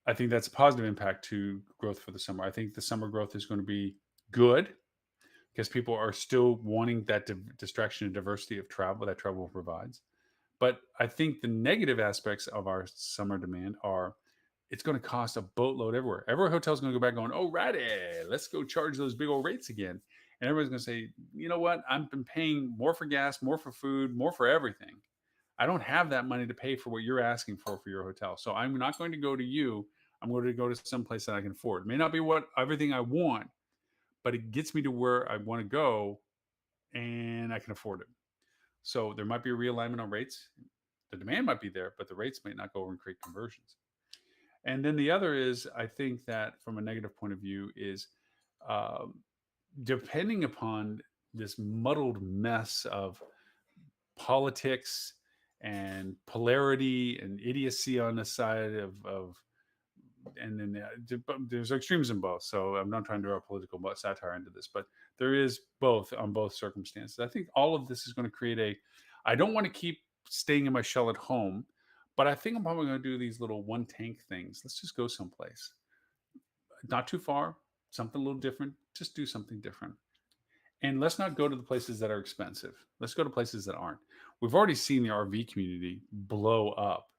I think that's a positive impact to growth for the summer. I think the summer growth is going to be good because people are still wanting that distraction and diversity of travel that travel provides. But I think the negative aspects of our summer demand are it's going to cost a boatload everywhere. Every hotel's going to go back going, oh, righty, let's go charge those big old rates again. And everybody's going to say, you know what? I've been paying more for gas, more for food, more for everything. I don't have that money to pay for what you're asking for your hotel. So I'm not going to go to you. I'm going to go to some place that I can afford. It may not be what everything I want, but it gets me to where I want to go and I can afford it. So there might be a realignment on rates. The demand might be there, but the rates might not go over and create conversions. And then the other is, I think that from a negative point of view, is um, depending upon this muddled mess of politics and polarity and idiocy on the side of and then there's extremes in both. So I'm not trying to draw a political satire into this, but there is both on both circumstances. I think all of this is going to create a. I don't want to keep staying in my shell at home, but I think I'm probably going to do these little one tank things. Let's just go someplace, not too far, something a little different. Just do something different. And let's not go to the places that are expensive. Let's go to places that aren't. We've already seen the RV community blow up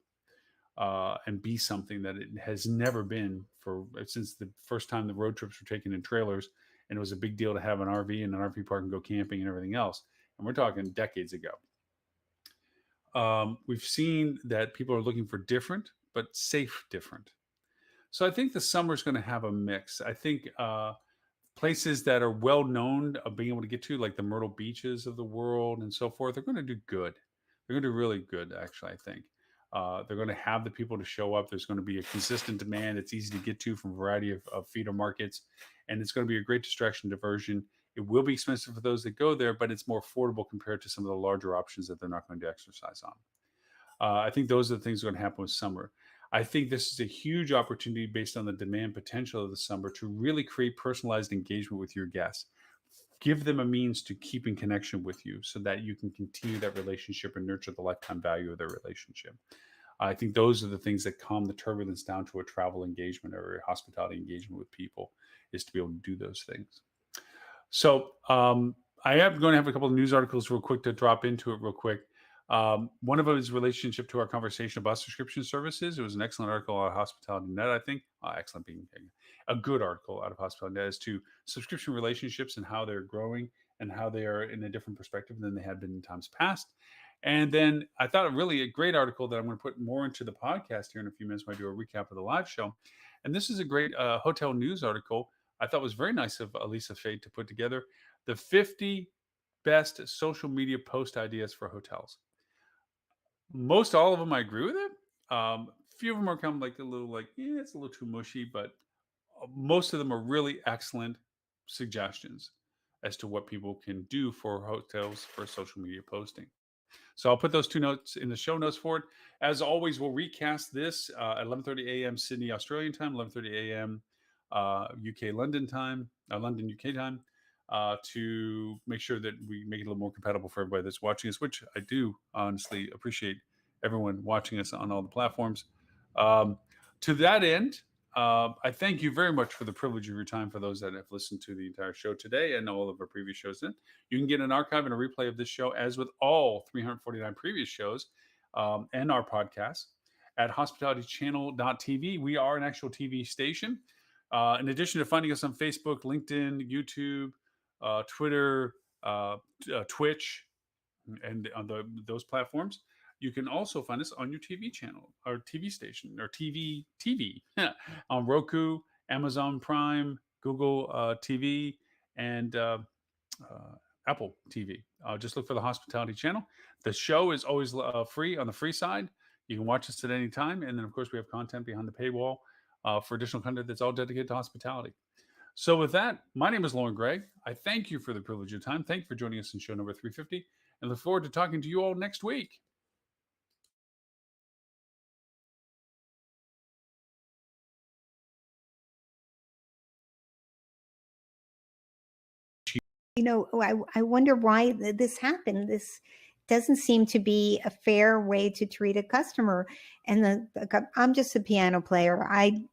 and be something that it has never been for since the first time the road trips were taken in trailers, and it was a big deal to have an RV and an RV park and go camping and everything else. And we're talking decades ago. We've seen that people are looking for different, but safe different. So I think the summer is going to have a mix. I think places that are well known of being able to get to, like the Myrtle Beaches of the world and so forth, they're going to do good. They're going to do really good, actually, I think. They're going to have the people to show up. There's going to be a consistent demand. It's easy to get to from a variety of feeder markets. And it's going to be a great distraction diversion. It will be expensive for those that go there, but it's more affordable compared to some of the larger options that they're not going to exercise on. I think those are the things that are going to happen with summer. I think this is a huge opportunity based on the demand potential of the summer to really create personalized engagement with your guests. Give them a means to keep in connection with you so that you can continue that relationship and nurture the lifetime value of their relationship. I think those are the things that calm the turbulence down to a travel engagement or a hospitality engagement with people, is to be able to do those things. So I am going to have a couple of news articles real quick to drop into it real quick. One of them is relationship to our conversation about subscription services. It was an excellent article out of Hospitality Net, I think. Excellent being a good article out of Hospitality Net as to subscription relationships and how they're growing and how they are in a different perspective than they had been in times past. And then I thought a great article that I'm going to put more into the podcast here in a few minutes when I do a recap of the live show. And this is a great hotel news article. I thought was very nice of Elisa Fade to put together the 50 best social media post ideas for hotels. Most all of them, I agree with it. Few of them are kind of like a little like, yeah, it's a little too mushy, but most of them are really excellent suggestions as to what people can do for hotels for social media posting. So I'll put those 2 notes in the show notes for it. As always, we'll recast this at 11:30 a.m. Sydney, Australian time, 11:30 a.m. UK London time, London UK time, to make sure that we make it a little more compatible for everybody that's watching us, which I do honestly appreciate everyone watching us on all the platforms. Um, to that end, I thank you very much for the privilege of your time for those that have listened to the entire show today and all of our previous shows. You can get an archive and a replay of this show, as with all 349 previous shows and our podcast, at hospitalitychannel.tv. We are an actual TV station. In addition to finding us on Facebook, LinkedIn, YouTube, Twitter, Twitch, and on those platforms, you can also find us on your TV channel or TV station or TV on Roku, Amazon Prime, Google TV, and Apple TV. Just look for the Hospitality Channel. The show is always free on the free side. You can watch us at any time. And then, of course, we have content behind the paywall for additional content that's all dedicated to hospitality. So, with that, my name is Lauren Gregg. I thank you for the privilege of your time. Thank you for joining us in show number 350, and look forward to talking to you all next week. I wonder why this happened. This doesn't seem to be a fair way to treat a customer. And I'm just a piano player. I